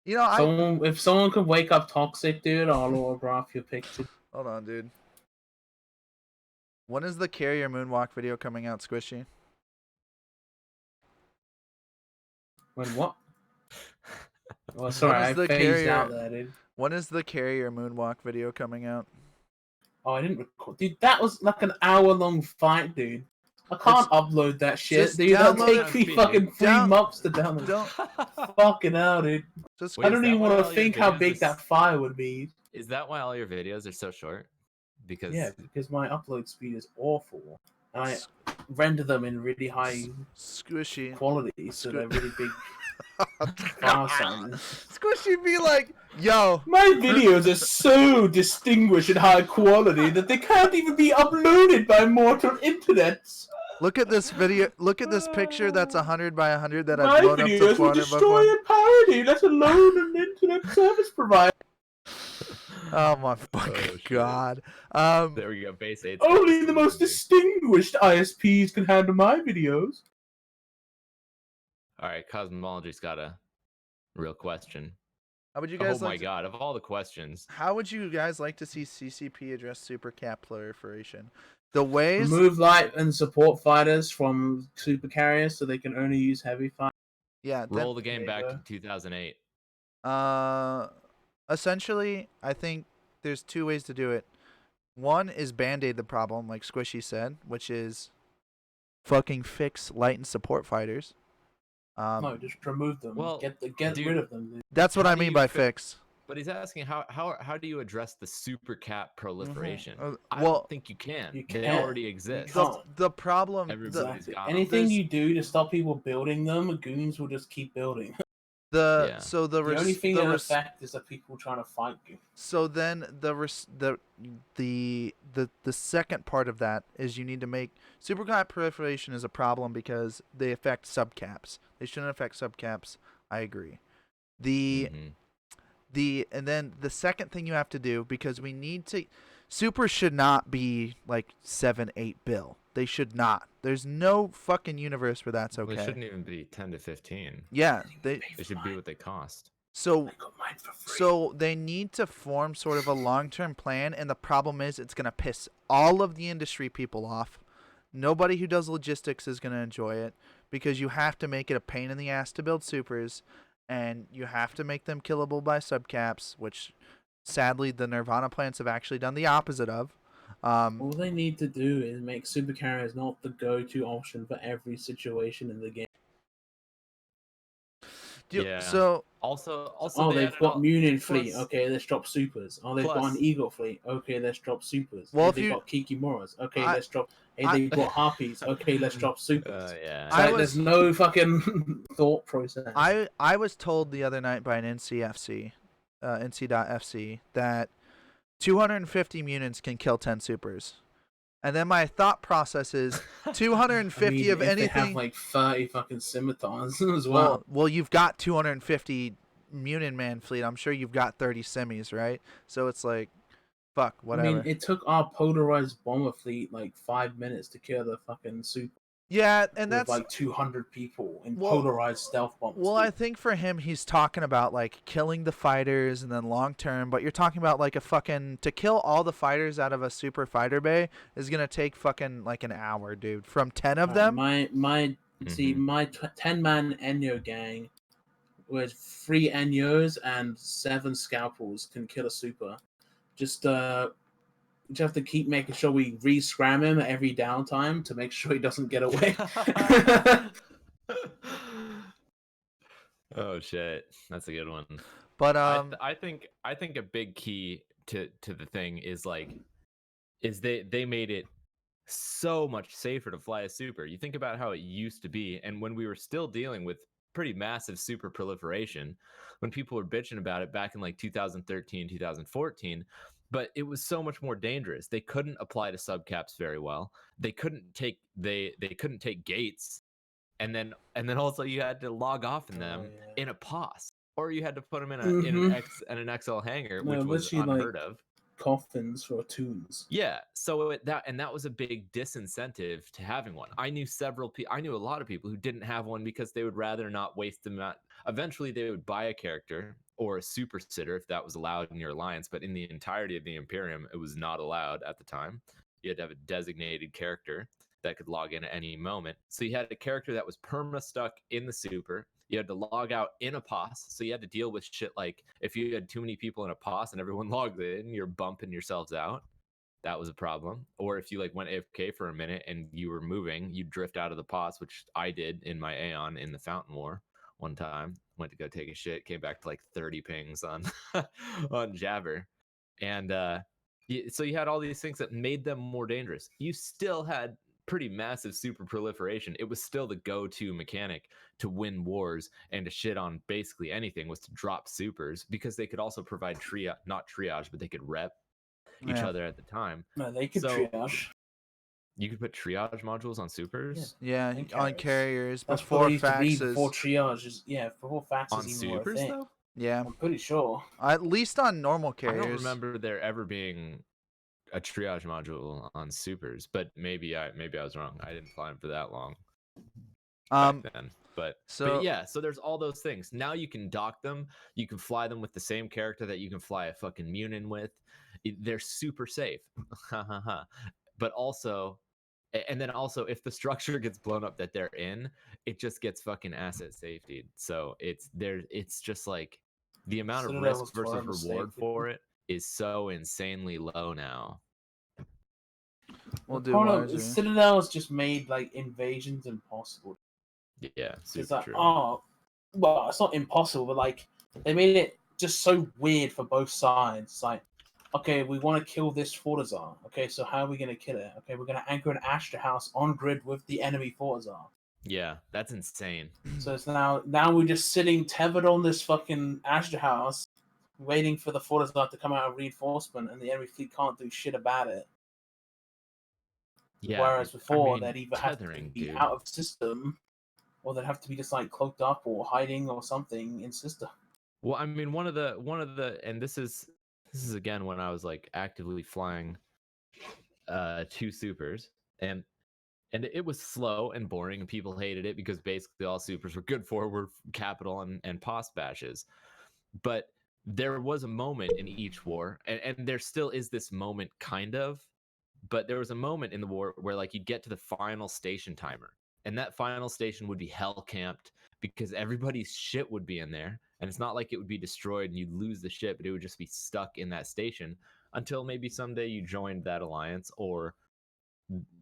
You know, If someone could wake up toxic, dude, I'll autograph your picture. hold on, dude. When is the carrier moonwalk video coming out, Squishy? When what? Oh, sorry, I the phased carrier- out there, dude. When is the carrier moonwalk video coming out? Oh, I didn't record. Dude, that was like an hour-long fight, dude. I can't upload that shit, just dude. That'll download take me it, fucking dude. 3 months to download. Don't Fucking hell, dude. just Wait, I is don't that even why want all to your think how videos big are that file would be. Is that why all your videos are so short? Because Yeah, because my upload speed is awful. And I render them in really high Squishy. quality, so they're really big file sizes. Squishy be like, yo, My videos are so distinguished and high quality that they can't even be uploaded by mortal internets. look at this video. Look at this picture that's 100 by 100 that I've My blown up to videos will 400 by destroy 400. a parody, let alone an internet service provider. Oh my fucking shit. god. there we go. Base 8. Only the most distinguished ISPs can handle my videos. All right, Cosmology's got a real question. How would you Oh guys my like? god! Of all the questions, How would you guys like to see CCP address supercap proliferation? The ways. Remove light and support fighters from super carriers so they can only use heavy fighters. Yeah. roll the game there you back go. to 2008. Essentially, I think there's 2 ways to do it. One is band-aid the problem, like Squishy said, which is fucking fix light and support fighters. No, just remove them. well, Get dude, rid of them. Dude. That's what how I do mean you by fi- fix. But he's asking how do you address the super cap proliferation? I well, don't think you can. You They can't. already exist. can't. The problem. Everybody's Exactly. got 'em. Anything There's- you do to stop people building them, goons will just keep building. Yeah. So the The only thing the that res- affect is the people trying to fight you. So then the second part of that is you need to make supercap proliferation is a problem because they affect subcaps. They shouldn't affect subcaps. I agree. Mhm. And then the second thing you have to do, because we need to, super should not be like 7-8 bill. They should not. There's no fucking universe where that's Well, okay. they shouldn't even be 10 to 15. Yeah, they They should be what they cost. so I got mine for free. So they need to form sort of a long-term plan, and the problem is it's going to piss all of the industry people off. Nobody who does logistics is going to enjoy it because you have to make it a pain in the ass to build supers, and you have to make them killable by subcaps, which sadly the Nirvana plants have actually done the opposite of. All they need to do is make super carriers not the go-to option for every situation in the game. Yeah. So Also, Oh, they they've added got all- Munin plus- fleet. Okay, let's drop supers. Oh, they've got plus- an Eagle fleet. Okay, let's drop supers. Well, Hey, if they've you- got Kikimoras. Okay, I- let's drop. Hey, I- they've got Harpies. Okay, let's drop supers. yeah. It's I like, was- there's no fucking thought process. I was told the other night by an NCFC, NC.FC, that 250 Munins can kill 10 supers. And then my thought process is 250 of if anything. They have like 30 fucking scimitars as well. Well, you've got 250 Munin man fleet. I'm sure you've got 30 semis, right? So it's like, fuck, whatever. I mean, it took our polarized bomber fleet like 5 minutes to kill the fucking super. yeah, and With that's like 200 people in Well- polarized stealth bombers. well, I think for him, he's talking about like killing the fighters and then long term. But you're talking about like a fucking to kill all the fighters out of a super fighter bay is gonna take fucking like an hour, dude. From 10 of them. My Mhm. my 10-man Enyo gang with 3 Enyos and 7 scalpels can kill a super. Just have to keep making sure we re-scram him at every downtime to make sure he doesn't get away. Oh shit, that's a good one. But I think a big key to the thing is they made it so much safer to fly a super. You think about how it used to be, and when we were still dealing with pretty massive super proliferation, when people were bitching about it back in like 2013, 2014, but it was so much more dangerous. They couldn't apply to subcaps very well. They couldn't take they couldn't take gates, and then also you had to log off in them in a POS, or you had to put them in an XL hangar, which was unheard of. Coffins for tunes. Yeah, so that was a big disincentive to having one. I knew a lot of people who didn't have one because they would rather not waste them. Eventually, they would buy a character or a super sitter if that was allowed in your alliance. But in the entirety of the Imperium, it was not allowed at the time. You had to have a designated character that could log in at any moment. So you had a character that was perma stuck in the super. You had to log out in a POS. So you had to deal with shit like if you had too many people in a POS and everyone logged in, you're bumping yourselves out. That was a problem. Or if you like went AFK for a minute and you were moving, you drift out of the POS, which I did in my Aeon in the Fountain War one time. Went to go take a shit, came back to like 30 pings on on Jabber. And so you had all these things that made them more dangerous. You still had pretty massive super proliferation. It was still the go-to mechanic to win wars and to shit on basically anything was to drop supers because they could also provide not triage, but they could rep each other at the time. No, they could So- triage. You could put triage modules on supers yeah, and on carriers. carriers That's before what I used to read faxes. before triage. Before faxes on even were a supers thing. though. Yeah, I'm pretty sure. at least on normal I don't carriers. remember there ever being a triage module on supers, but maybe I was wrong. I didn't fly them for that long back then. But yeah, so there's all those things. Now you can dock them. You can fly them with the same character that you can fly a fucking Munin with. They're super safe. But also, and then also, if the structure gets blown up that they're in, it just gets fucking asset safety. So it's just like the amount of Citadel was risk versus horrible reward mistake. for it is so insanely low now. We'll The do problem wiser. is Citadel has just made like invasions impossible. Yeah, It's super like, true. oh, well, it's not impossible, but like they made it just so weird for both sides. It's like, okay, we want to kill this Fortizar. Okay, so how are we going to kill it? Okay, we're going to anchor an Astra house on grid with the enemy Fortizar. Yeah, that's insane. So it's now we're just sitting tethered on this fucking Astra house, waiting for the Fortizar to come out of reinforcement, and the enemy fleet can't do shit about it. Yeah. Whereas before, I mean, they'd either have to tethering, be dude. out of system, or they'd have to be just like cloaked up or hiding or something in system. Well, I mean, one of the, and this is again when I was like actively flying 2 supers, and it was slow and boring, and people hated it because basically all supers were good for were capital and POS bashes. But there was a moment in each war, and there still is this moment kind of, but there was a moment in the war where like you'd get to the final station timer, and that final station would be hell camped because everybody's shit would be in there, and it's not like it would be destroyed and you'd lose the shit, but it would just be stuck in that station until maybe someday you joined that alliance or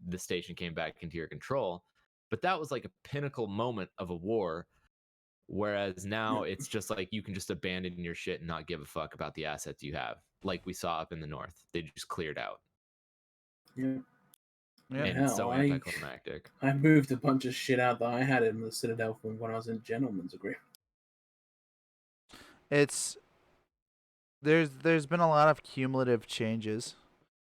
the station came back into your control. But that was like a pinnacle moment of a war Whereas now it's just like you can just abandon your shit and not give a fuck about the assets you have, like we saw up in the north. They just cleared out. Yeah. Yeah. And it's so anticlimactic. I moved a bunch of shit out that I had in the Citadel from when I was in Gentleman's Agreement. There's been a lot of cumulative changes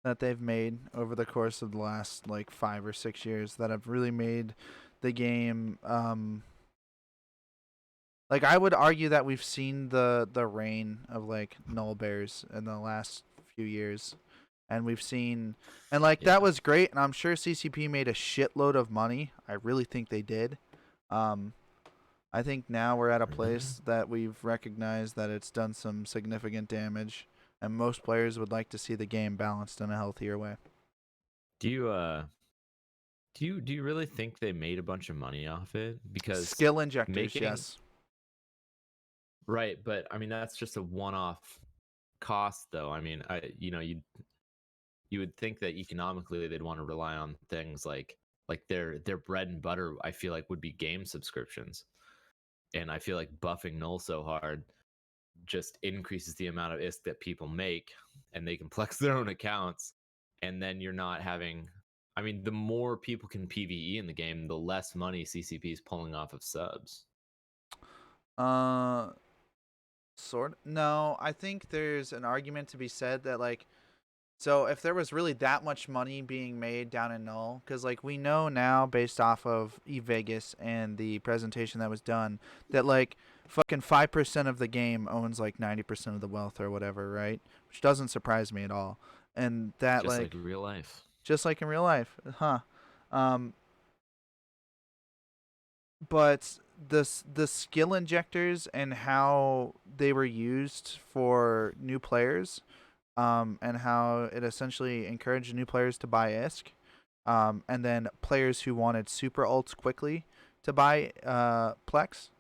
that they've made over the course of the last like 5 or 6 years that have really made the game like I would argue that we've seen the reign of like null bears in the last few years, and we've seen and like that was great, and I'm sure CCP made a shitload of money. I really think they did. I think now we're at a place that we've recognized that it's done some significant damage, and most players would like to see the game balanced in a healthier way. Do you really think they made a bunch of money off it? Because skill injectors, yes. Right, but I mean that's just a one-off cost, though. I mean, you would think that economically they'd want to rely on things like their bread and butter. I feel like would be game subscriptions, and I feel like buffing null so hard just increases the amount of ISK that people make, and they can flex their own accounts, and then you're not having. I mean, the more people can PvE in the game, the less money CCP is pulling off of subs. No, I think there's an argument to be said that like, so if there was really that much money being made down in null, because like we know now based off of eVegas and the presentation that was done that like fucking 5% of the game owns like 90% of the wealth or whatever, right? Which doesn't surprise me at all, and that just like real life. Just like in real life, huh? But the skill injectors and how they were used for new players, and how it essentially encouraged new players to buy ISK, and then players who wanted super ults quickly to buy Plex,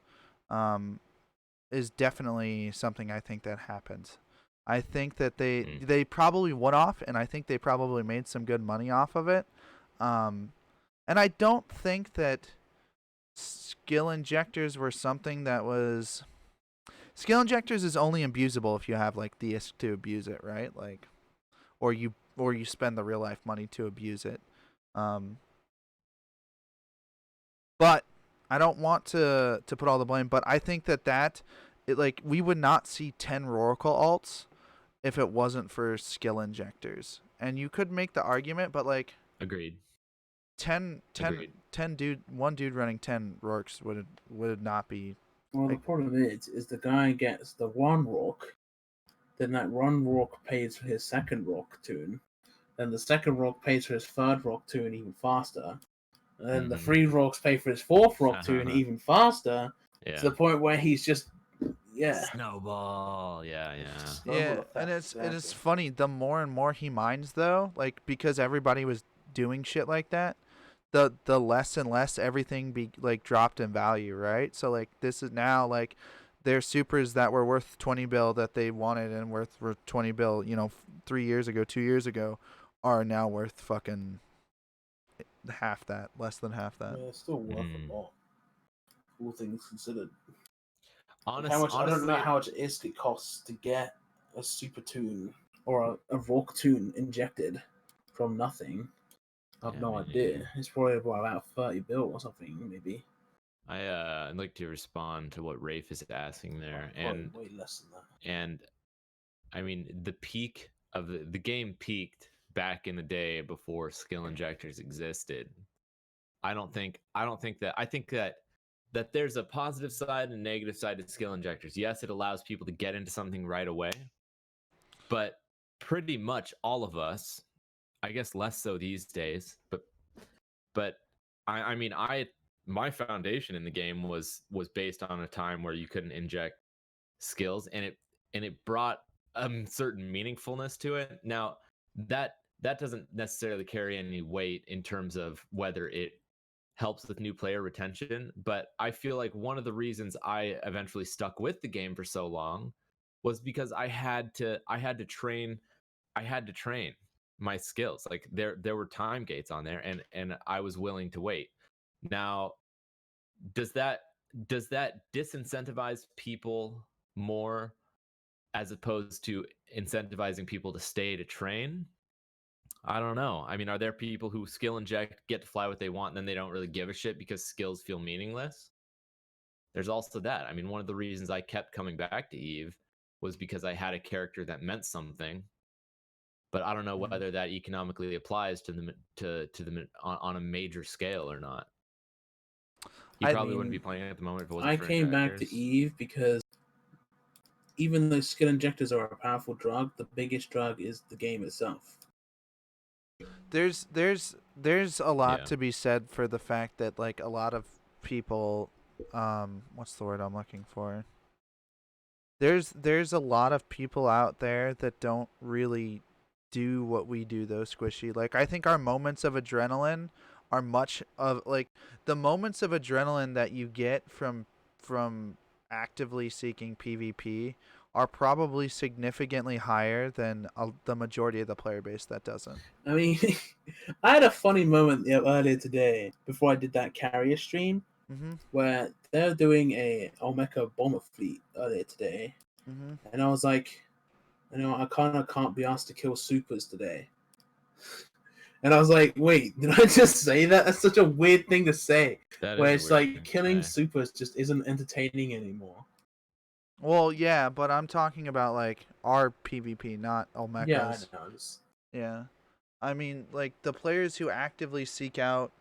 is definitely something I think that happens. I think that they probably went off, and I think they probably made some good money off of it. And I don't think that skill injectors were something that was... Skill injectors is only abusable if you have like the ISK to abuse it, right? Like, or you spend the real life money to abuse it. But I don't want to put all the blame, but I think that like we would not see 10 Roracle alts if it wasn't for skill injectors. And you could make the argument, but like Agreed. 10 one dude running 10 Rorks would not be. Well, the problem is the guy gets the one Rourke, then that one Rourke pays for his second Rourke tune, then the second Rourke pays for his third Rourke tune even faster, and then the 3 Rourkes pay for his fourth Rourke tune even faster, to the point where he's just snowball. Yeah. And it is funny, the more and more he mines though, like because everybody was doing shit like that, the less and less everything be like dropped in value, right? So like this is now like their supers that were worth 20 bill that they wanted and worth 20 bill, 3 years ago, 2 years ago, are now worth fucking half that, less than half that. Yeah, it's still worth a lot, all things considered. Honestly, I don't know how much ISK it costs to get a super tune or a Rourke tune injected from nothing. I have no idea. It's probably about 30 bill or something, maybe. I'd like to respond to what Rafe is asking there, and way less than that. And I mean, the peak of the game peaked back in the day before skill injectors existed. I think that there's a positive side and a negative side to skill injectors. Yes, it allows people to get into something right away, but pretty much all of us, I guess less so these days, but I mean, my foundation in the game was based on a time where you couldn't inject skills, and it brought certain meaningfulness to it. Now that doesn't necessarily carry any weight in terms of whether it helps with new player retention, but I feel like one of the reasons I eventually stuck with the game for so long was because I had to train my skills. Like there were time gates on there, and I was willing to wait. Now, does that does that disincentivize people more as opposed to incentivizing people to stay to train? I don't know. I mean, are there people who skill inject, get to fly what they want, and then they don't really give a shit because skills feel meaningless? There's also that. I mean, one of the reasons I kept coming back to Eve was because I had a character that meant something, but I don't know whether that economically applies to the on a major scale or not. He probably wouldn't be playing at the moment if it wasn't for came back injectors. to Eve because even though skill injectors are a powerful drug, the biggest drug is the game itself. There's a lot to be said for the fact that like a lot of people, what's the word I'm looking for? There's a lot of people out there that don't really do what we do though, Squishy. Like I think our moments of adrenaline are much of like the moments of adrenaline that you get from actively seeking PvP are probably significantly higher than the majority of the player base that doesn't. I mean, I had a funny moment earlier today before I did that carrier stream where they're doing a Olmeca bomber fleet earlier today, and I was like, I kind of can't be asked to kill supers today. And I was like, wait, did I just say that? That's such a weird thing to say. Where it's like killing supers just isn't entertaining anymore. Well, yeah, but I'm talking about like our PvP, not Olmeca's. Yeah, I know. Yeah. I mean, like the players who actively seek out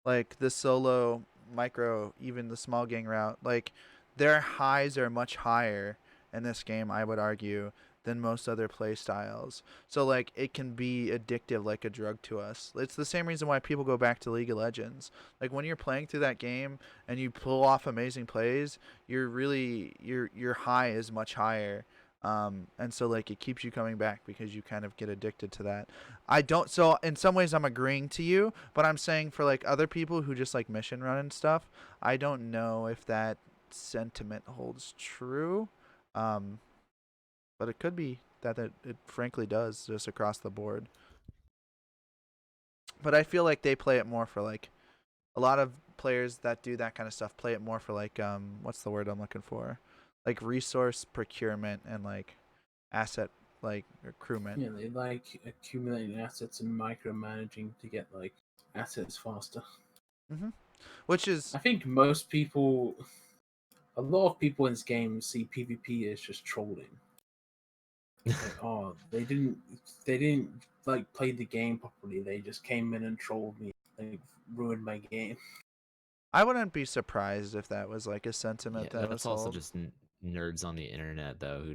like the solo, micro, even the small gang route, like their highs are much higher in this game, I would argue, than most other play styles. So like it can be addictive like a drug to us. It's the same reason why people go back to League of Legends. Like when you're playing through that game and you pull off amazing plays, you're really your high is much higher. And so like it keeps you coming back because you kind of get addicted to that. I don't, so in some ways I'm agreeing to you, but I'm saying for like other people who just like mission run and stuff, I don't know if that sentiment holds true. But it could be that it frankly does just across the board. But I feel like they play it more for like a lot of players that do that kind of stuff play it more for like what's the word I'm looking for? Like resource procurement and like asset like recruitment. Yeah, they like accumulating assets and micromanaging to get like assets faster. Which is, I think most people, a lot of people in this game see PvP as just trolling. Like, oh, they didn't like play the game properly. They just came in and trolled me, like ruined my game. I wouldn't be surprised if that was like a sentiment that was also hold. just nerds on the internet though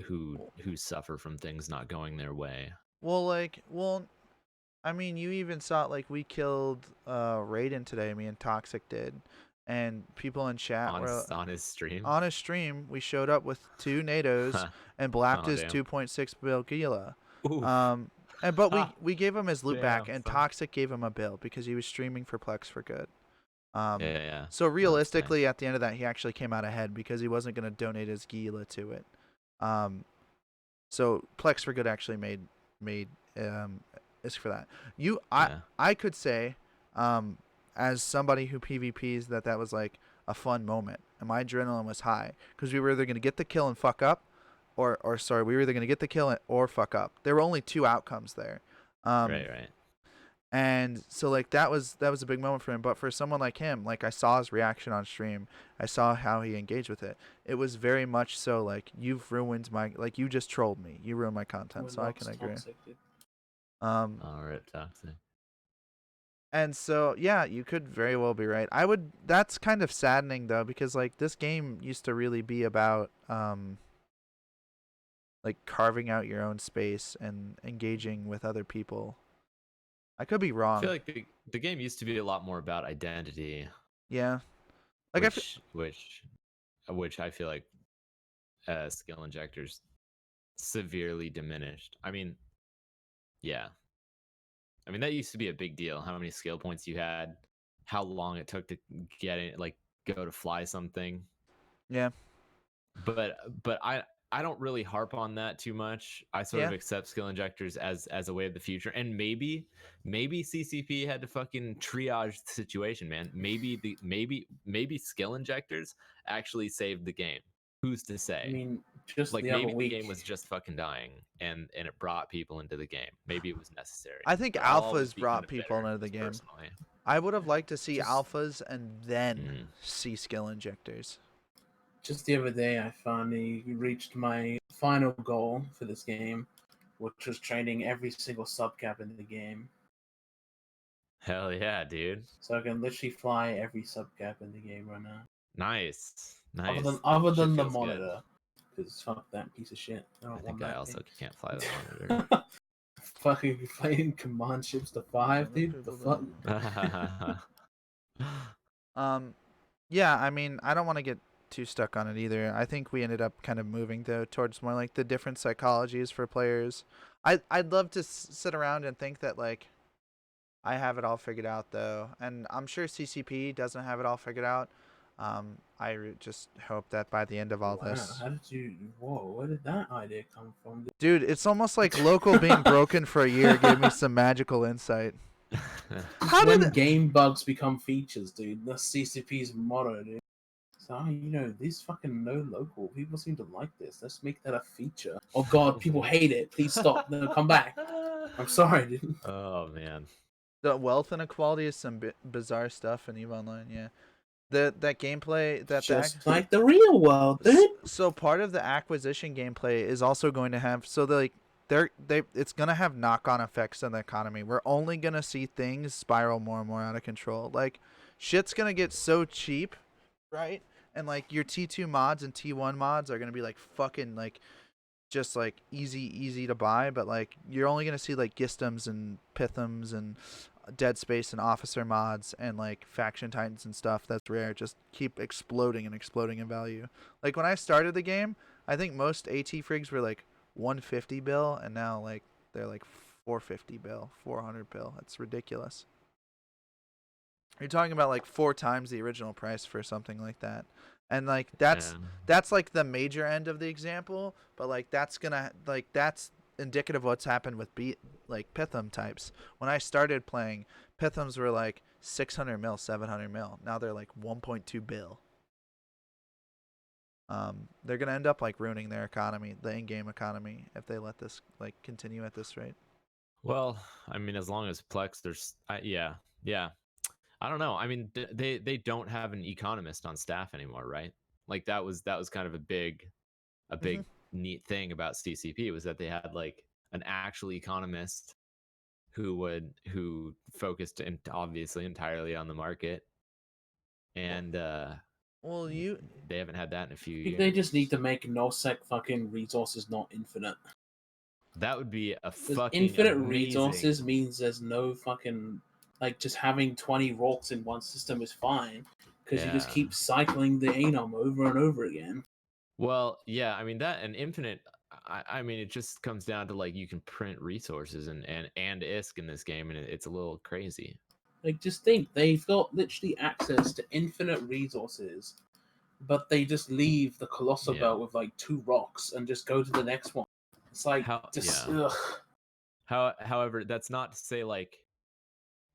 who suffer from things not going their way. Well, I mean, you even saw it, like we killed Raiden today. Me and Toxic did, and people in chat were on his stream. On his stream, we showed up with 2 NATOs and blapped his 2.6 bill Gila. But we gave him his loot back, and Toxic gave him a bill because he was streaming for Plex for good. So realistically, at the end of that, he actually came out ahead because he wasn't going to donate his Gila to it. So Plex for good actually made is for that. I could say, as somebody who PvPs, that was like a fun moment, and my adrenaline was high because we were either going to get the kill and fuck up, we were either going to get the kill or fuck up. There were only 2 outcomes there. Right. And so like that was a big moment for him. But for someone like him, like I saw his reaction on stream, I saw how he engaged with it. It was very much so like, you've ruined my, like you just trolled me, you ruined my content. So I can agree. Alright, Toxic. And so yeah, you could very well be right. That's kind of saddening though, because like this game used to really be about like carving out your own space and engaging with other people. I could be wrong. I feel like the game used to be a lot more about identity. Yeah. Like which I feel like skill injectors severely diminished. I mean, yeah. I mean, that used to be a big deal. How many skill points you had, how long it took to get it, like go to fly something. Yeah. But I don't really harp on that too much. I sort of accept skill injectors as a way of the future. And maybe CCP had to fucking triage the situation, man. Maybe skill injectors actually saved the game. Who's to say? I mean, just like the other maybe week, the game was just fucking dying and it brought people into the game. Maybe it was necessary. I think But I'll always alphas be brought kind of people bitter into the game. personally. I would have liked to see Just- alphas and then see skill injectors. just the other day, I finally reached my final goal for this game, which was training every single subcap in the game. Hell yeah, dude. So I can literally fly every subcap in the game right now. Nice. Other Shit than the feels good. monitor. Because fuck that piece of shit. I don't I think want I that also thing. can't fly the monitor. Fucking playing command ships to 5, dude. The fuck? Yeah, I mean, I don't want to get too stuck on it either. I think we ended up kind of moving though towards more like the different psychologies for players. I'd love to sit around and think that like I have it all figured out though, and I'm sure CCP doesn't have it all figured out. Just hope that by the end of all Wow, this, how did you? Whoa, where did that idea come from? dude, it's almost like local being broken for a year gave me some magical insight. How When did game bugs become features, dude, that's CCP's motto, dude. So, these fucking no local people seem to like this. Let's make that a feature. Oh god, people hate it. Please stop. No, come back. I'm sorry, dude. Oh man. the wealth inequality is some bizarre stuff in EVE Online? Yeah, that gameplay Just like the real world, dude. So part of the acquisition gameplay is also going to have it's gonna have knock-on effects on the economy. We're only gonna see things spiral more and more out of control. Like shit's gonna get so cheap, right? And like your T2 mods and T1 mods are gonna be like fucking like just like easy to buy, but like you're only gonna see like Gistums and Pithums and Dead Space and Officer mods and like Faction Titans and stuff that's rare just keep exploding in value. Like when I started the game, I think most AT frigs were like 150 bill, and now like they're like 450 bill, 400 bill. It's ridiculous. You're talking about like 4 times the original price for something like that. And like that's like the major end of the example, but like that's indicative of what's happened with Pithum types. When I started playing, Pithums were like 600 mil, 700 mil. Now they're like 1.2 bill. They're gonna end up like ruining their economy, the in-game economy, if they let this like continue at this rate. Well, I mean, as long as Plex, yeah. I don't know. I mean, they don't have an economist on staff anymore, right? Like that was kind of a big neat thing about CCP was that they had like an actual economist who focused obviously entirely on the market, and they haven't had that in a few years. They just need to make nullsec fucking resources not infinite. That would be a fucking infinite amazing. Resources means there's no fucking like just having 20 rocks in one system is fine because you just keep cycling the anom over and over again. Well, yeah, I mean that and infinite. I mean, it just comes down to like you can print resources and ISK in this game, and it's a little crazy. Like, just think they've got literally access to infinite resources, but they just leave the colossal belt with like 2 rocks and just go to the next one. It's like However, that's not to say like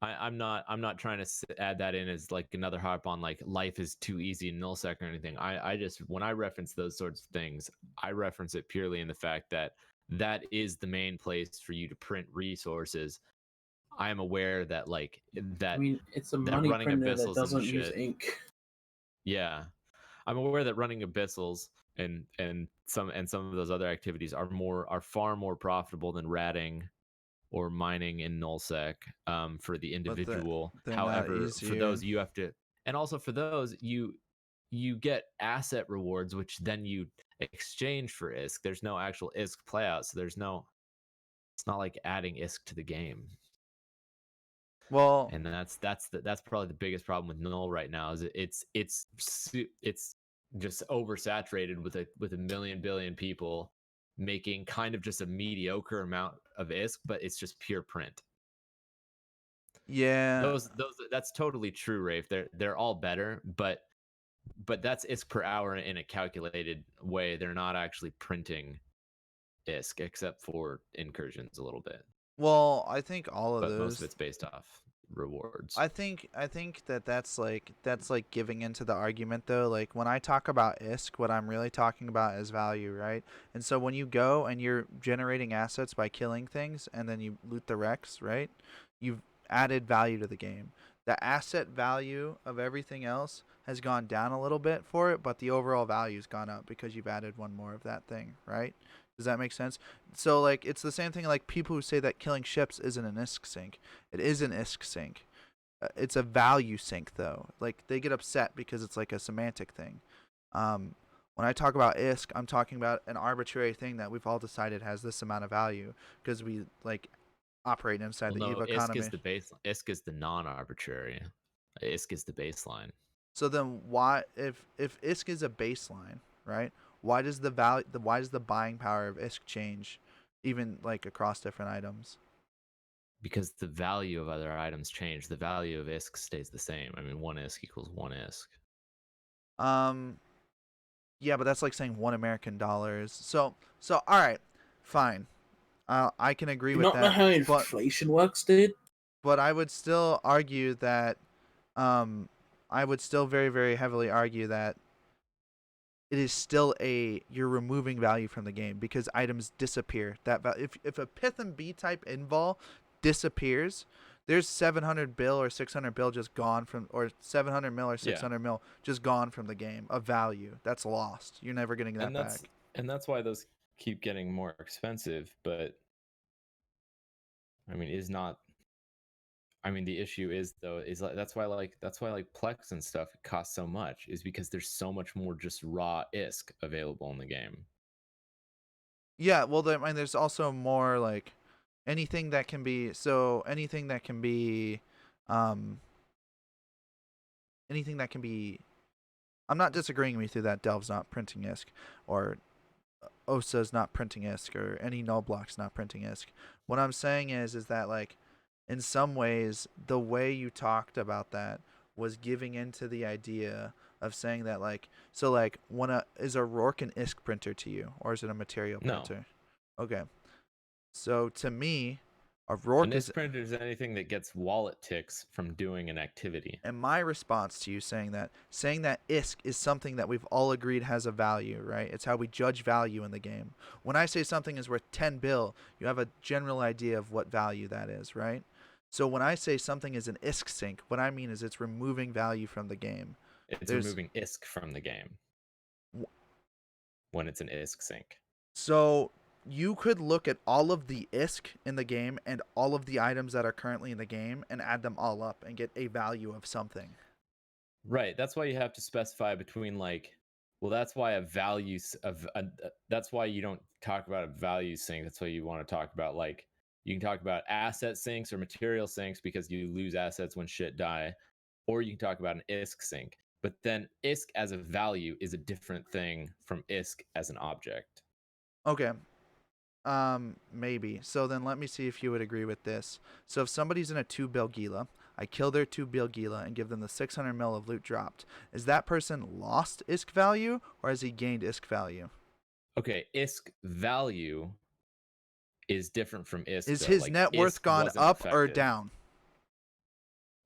I'm not trying to add that in as like another harp on like life is too easy in nullsec or anything. I just when I reference those sorts of things, I reference it purely in the fact that is the main place for you to print resources. I am aware that like that. I mean, it's a money printer that doesn't use ink. Yeah, I'm aware that running abyssals and some of those other activities are far more profitable than ratting or mining in nullsec for the individual. However, for those you have to, and also for those you get asset rewards, which then you exchange for ISK. There's no actual ISK playout, so it's not like adding ISK to the game. Well, and that's probably the biggest problem with null right now is it's just oversaturated with a million billion people making kind of just a mediocre amount of ISK, but it's just pure print. Yeah, those that's totally true, Rafe. They're all better, but but that's ISK per hour in a calculated way. They're not actually printing ISK except for incursions a little bit. Well, I think all of But those. most of it's based off rewards. I think that's like giving into the argument though. Like when I talk about ISK, what I'm really talking about is value, right? And so when you go and you're generating assets by killing things and then you loot the wrecks, right? You've added value to the game. The asset value of everything else has gone down a little bit for it, but the overall value's gone up because you've added one more of that thing, right? Does that make sense? So like it's the same thing like people who say that killing ships isn't an ISK sink. It is an ISK sink. It's a value sink though. Like they get upset because it's like a semantic thing. When I talk about ISK, I'm talking about an arbitrary thing that we've all decided has this amount of value because we like operate inside the EVE economy. ISK is the base. ISK is the non-arbitrary. ISK is the baseline. So then why, if ISK is a baseline, right? Why does the buying power of ISK change, even like across different items? Because the value of other items change. The value of ISK stays the same. I mean, 1 ISK equals 1 ISK. Yeah, but that's like saying $1 American. So all right, fine. I can agree with Not that. know how inflation works, dude. But I would still argue that, I would still very, very heavily argue that it is still you're removing value from the game because items disappear. If a Pith and B type invol disappears, there's 700 bill or 600 bill just gone from, or 700 mil or 600 mil just gone from the game of value. That's lost. You're never getting that back. And that's why those keep getting more expensive. But I mean, the issue is though that's why Plex and stuff cost so much, is because there's so much more just raw ISK available in the game. Yeah, well, there's also more like anything that can be I'm not disagreeing with you that Delve's not printing ISK or Osa's not printing ISK or any null block's not printing ISK. What I'm saying is that like in some ways the way you talked about that was giving into the idea of saying that like, so like is a Rourke an ISK printer to you, or is it a material printer? No. Okay. So to me, a Rourke an ISK printer is anything that gets wallet ticks from doing an activity. And my response to you saying that ISK is something that we've all agreed has a value, right? It's how we judge value in the game. When I say something is worth 10 bill, you have a general idea of what value that is, right? So when I say something is an ISK sink, what I mean is it's removing value from the game. It's removing ISK from the game when it's an ISK sink. So you could look at all of the ISK in the game and all of the items that are currently in the game and add them all up and get a value of something. Right. That's why you have to specify between like, well, that's why that's why you don't talk about a value sink. That's why you want to talk about like, you can talk about asset sinks or material sinks because you lose assets when shit die, or you can talk about an ISK sink. But then ISK as a value is a different thing from ISK as an object. Okay. Maybe. So then let me see if you would agree with this. So if somebody's in a 2 bill Gila, I kill their 2 bill Gila and give them the 600 mil of loot dropped. Is that person lost ISK value or has he gained ISK value? Okay, ISK value is different from ISK. Is his net worth gone up or down?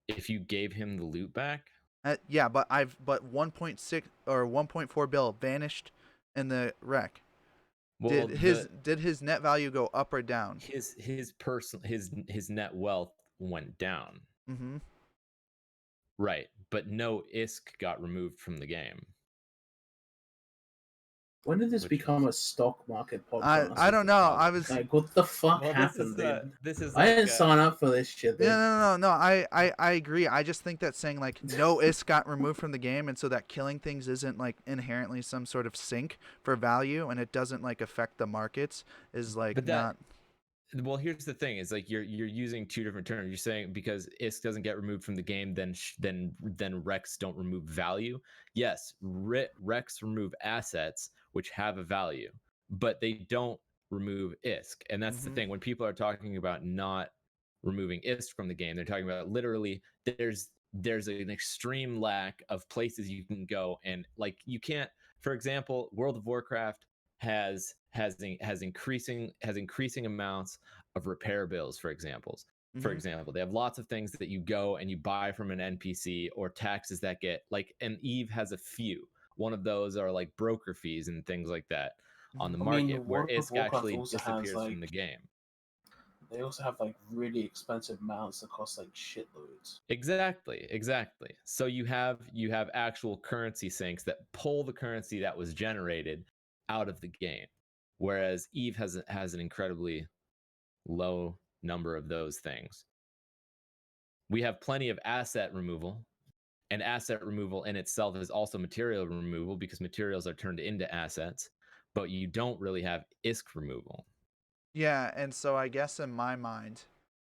If you gave him the loot back? Yeah, but 1.6 or 1.4 bill vanished in the wreck. Well, did his net value go up or down? His net wealth went down. Mm-hmm. Right, but no ISK got removed from the game. When did this become a stock market podcast? I don't know. I was like, what the fuck happened, dude? This is I didn't sign up for this shit. Dude. No. I agree. I just think that saying like no ISK got removed from the game, and so that killing things isn't like inherently some sort of sink for value, and it doesn't like affect the markets is like not. Well, here's the thing: is like you're using two different terms. You're saying because ISK doesn't get removed from the game, then Recs don't remove value. Yes, Recs remove assets which have a value, but they don't remove ISK. And that's the thing. When people are talking about not removing ISK from the game, they're talking about literally there's there's an extreme lack of places you can go, and like you can't. For example, World of Warcraft has increasing amounts of repair bills. For example, they have lots of things that you go and you buy from an NPC, or taxes that get like. And Eve has a few. One of those are like broker fees and things like that on the market, where World of ISK Warcraft actually also disappears has, from the game. They also have like really expensive mounts that cost like shitloads. Exactly. So you have actual currency sinks that pull the currency that was generated out of the game, whereas Eve has an incredibly low number of those things. We have plenty of asset removal, and asset removal in itself is also material removal because materials are turned into assets, but you don't really have ISK removal. Yeah, and so I guess in my mind,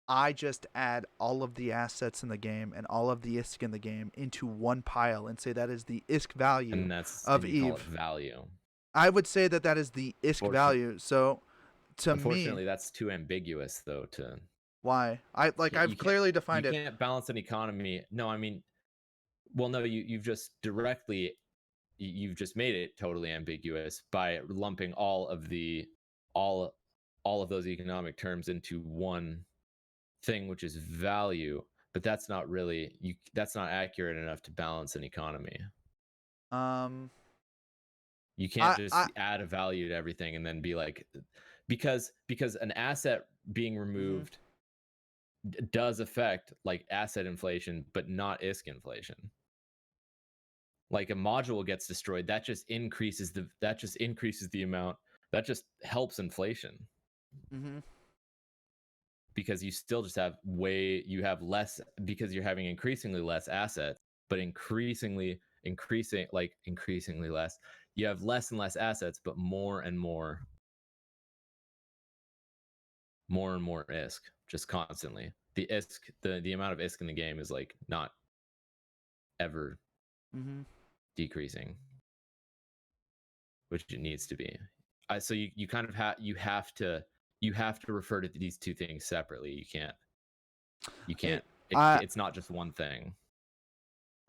I just add all of the assets in the game and all of the ISK in the game into one pile and say that is the ISK value And that's of and you call it Eve. value. I would say that is the ISK value. So to Unfortunately, me, that's too ambiguous though to why? I've clearly defined it. You can't balance an economy. No, I mean, well, no, you've just made it totally ambiguous by lumping all of those economic terms into one thing, which is value. But that's not accurate enough to balance an economy. You can't just add a value to everything and then be like, because an asset being removed does affect like asset inflation, but not ISK inflation. Like a module gets destroyed, that just increases the amount, that just helps inflation. Because you still just have less, because you're having increasingly less assets, but increasingly less. You have less and less assets, but more and more ISK, just constantly. The ISK, the amount of ISK in the game is like not ever decreasing, which it needs to be. So you kind of have to refer to these two things separately. You can't. It's not just one thing.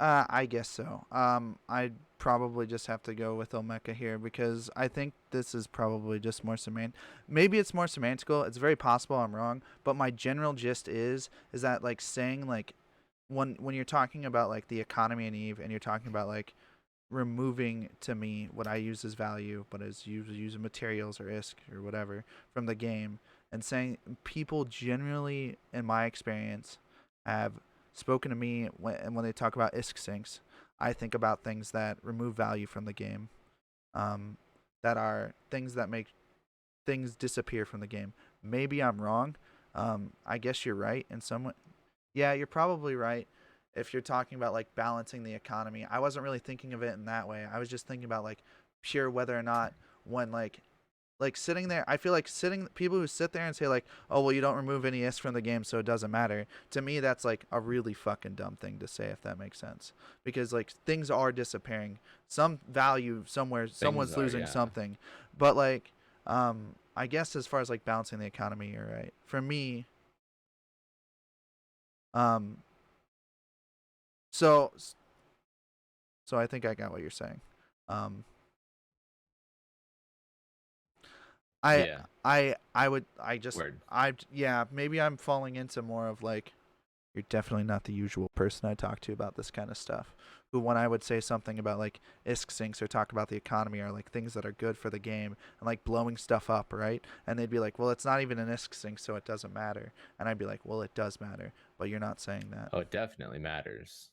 I guess so. I'd probably just have to go with Olmeca here because I think this is probably just more maybe it's more semantical. It's very possible I'm wrong, but my general gist is that like saying like when you're talking about like the economy in Eve and you're talking about like removing, to me, what I use as value, but as using materials or ISK or whatever from the game, and saying people generally, in my experience, have spoken to me when they talk about ISK sinks. I think about things that remove value from the game, that are things that make things disappear from the game. Maybe I'm wrong. I guess you're right in some. Yeah, you're probably right. If you're talking about like balancing the economy, I wasn't really thinking of it in that way. I was just thinking about like pure whether or not when like sitting there, I feel like people who sit there and say like, oh well, you don't remove any ISK from the game, so it doesn't matter. To me, that's like a really fucking dumb thing to say, if that makes sense. Because like things are disappearing, some value somewhere, someone's losing something. But like, I guess as far as like balancing the economy, you're right. For me, So I think I got what you're saying. Maybe I'm falling into more of like, you're definitely not the usual person I talk to about this kind of stuff. Who, when I would say something about like ISK sinks or talk about the economy or like things that are good for the game and like blowing stuff up, right? And they'd be like, well, it's not even an ISK sink, so it doesn't matter. And I'd be like, well, it does matter, but you're not saying that. Oh, it definitely matters.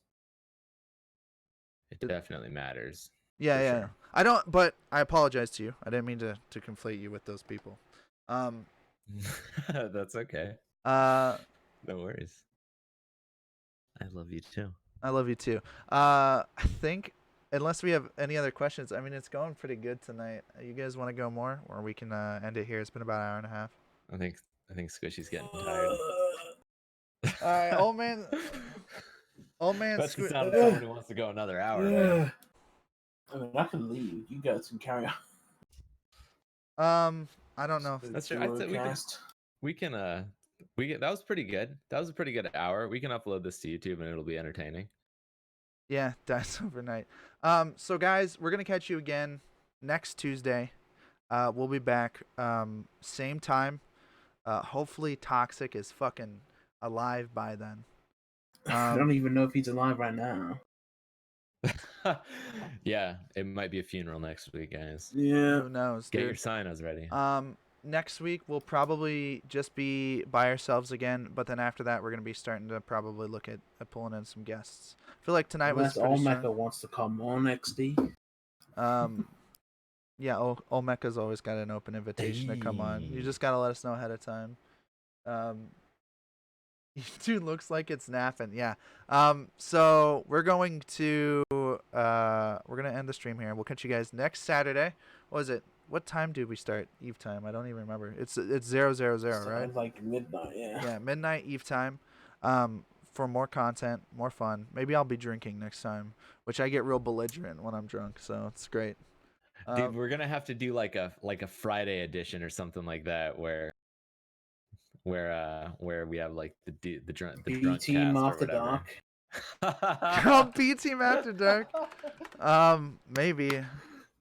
It definitely matters. Yeah. Sure. I don't, but I apologize to you. I didn't mean to conflate you with those people. That's okay. No worries. I love you too. I love you too. I think, unless we have any other questions, I mean, it's going pretty good tonight. You guys want to go more, or we can end it here? It's been about an hour and a half. I think Squishy's getting tired. All right, old man. That's the sound of someone who wants to go another hour. Right? I mean, I can leave. You guys can carry on. I don't know. That's true. I said we can That was pretty good. That was a pretty good hour. We can upload this to YouTube and it'll be entertaining. Yeah, that's overnight. So guys, we're gonna catch you again next Tuesday. We'll be back. Same time. Hopefully Toxic is fucking alive by then. I don't even know if he's alive right now. Yeah, it might be a funeral next week, guys. Yeah. Who knows, Get dude? your signos ready. Next week we'll probably just be by ourselves again, but then after that we're gonna be starting to probably look at pulling in some guests. I feel like tonight Unless was pretty Olmeca strong. wants to come on XD. Yeah, Olmeca's always got an open invitation to come on. You just gotta let us know ahead of time. Dude looks like it's napping. Yeah. So we're going to end the stream here. We'll catch you guys next Saturday. What was it? What time did we start Eve time? I don't even remember. It's 000, right? Like midnight, yeah. Yeah, midnight Eve time. For more content, more fun. Maybe I'll be drinking next time, which I get real belligerent when I'm drunk, so it's great. Dude, we're gonna have to do like a Friday edition or something like that, where we have like the drunk B team cast or after whatever. Drunk B team after dark. Maybe.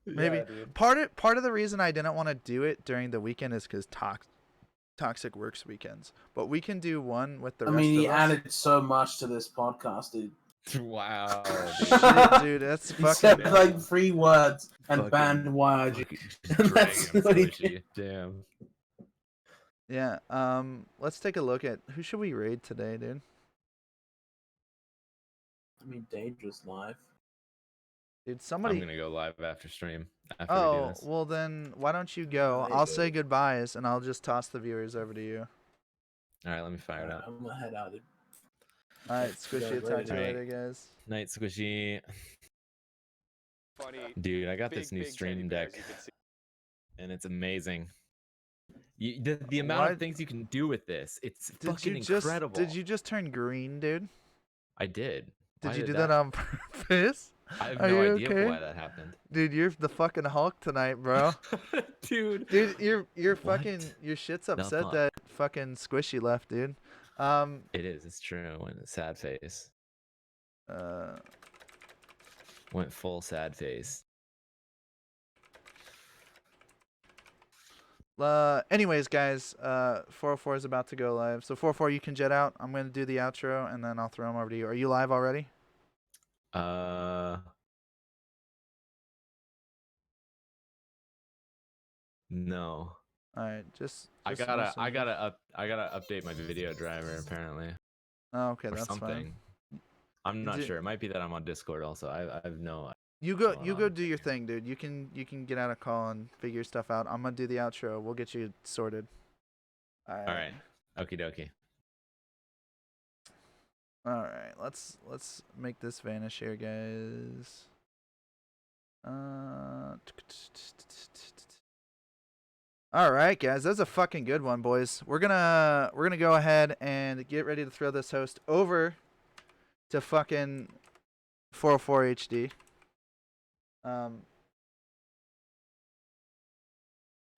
Yeah, dude. Part of the reason I didn't want to do it during the weekend is because Toxic works weekends. But we can do one with the rest of us. he added so much to this podcast, dude. Wow, Shit, dude, that's He fucking. said like 3 words and Fucking- banned YG. fucking That's drag him, what he Squishy. Damn. Yeah. Let's take a look at who should we raid today, dude. Dangerous live. Dude, somebody. I'm gonna go live after stream. After we do this. Well then, why don't you go? There you I'll go. say goodbyes and I'll just toss the viewers over to you. All right, let me fire it up. I'm gonna head out. All right, Squishy. Yeah, Talk to you right. later, guys. Night, Squishy. Funny. Dude, I got this Big, new big stream teddy bears, deck, you can see. and it's amazing. The amount What? of things you can do with this, it's Did fucking you just incredible. did you just turn green, dude? I did. Did Why you do that on purpose? I have Are no you idea okay? why that happened. Dude, you're the fucking Hulk tonight, bro. Dude. Dude, you're What fucking your shit's the upset fuck? that fucking Squishy left, dude. It is. It's true. Went sad face. Uh, Went full sad face. Anyways, guys, 404 is about to go live. So 404, you can jet out. I'm gonna do the outro and then I'll throw them over to you. Are you live already? No. All right, just I message gotta me. update my video driver apparently. Oh, okay, Or that's something. fine. I'm not Did- sure. It might be that I'm on Discord also. I have no. You go going go on do your here. thing, dude. You can get out a call and figure stuff out. I'm gonna do the outro. We'll get you sorted. All right. Okie dokie. All right. Let's make this vanish here, guys. All right, guys. That's a fucking good one, boys. We're gonna go ahead and get ready to throw this host over to fucking 404 HD.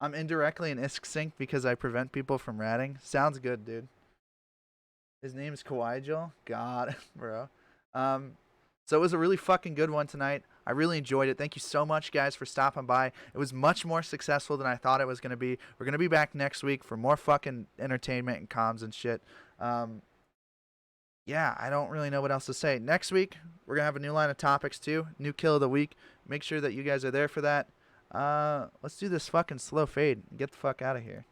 I'm indirectly in ISK sync because I prevent people from ratting. Sounds good, dude. His name's Kawhi Joel. God, bro. So it was a really fucking good one tonight. I really enjoyed it. Thank you so much, guys, for stopping by. It was much more successful than I thought it was going to be. We're going to be back next week for more fucking entertainment and comms and shit. Yeah, I don't really know what else to say. Next week, we're going to have a new line of topics, too. New kill of the week. Make sure that you guys are there for that. Let's do this fucking slow fade and get the fuck out of here.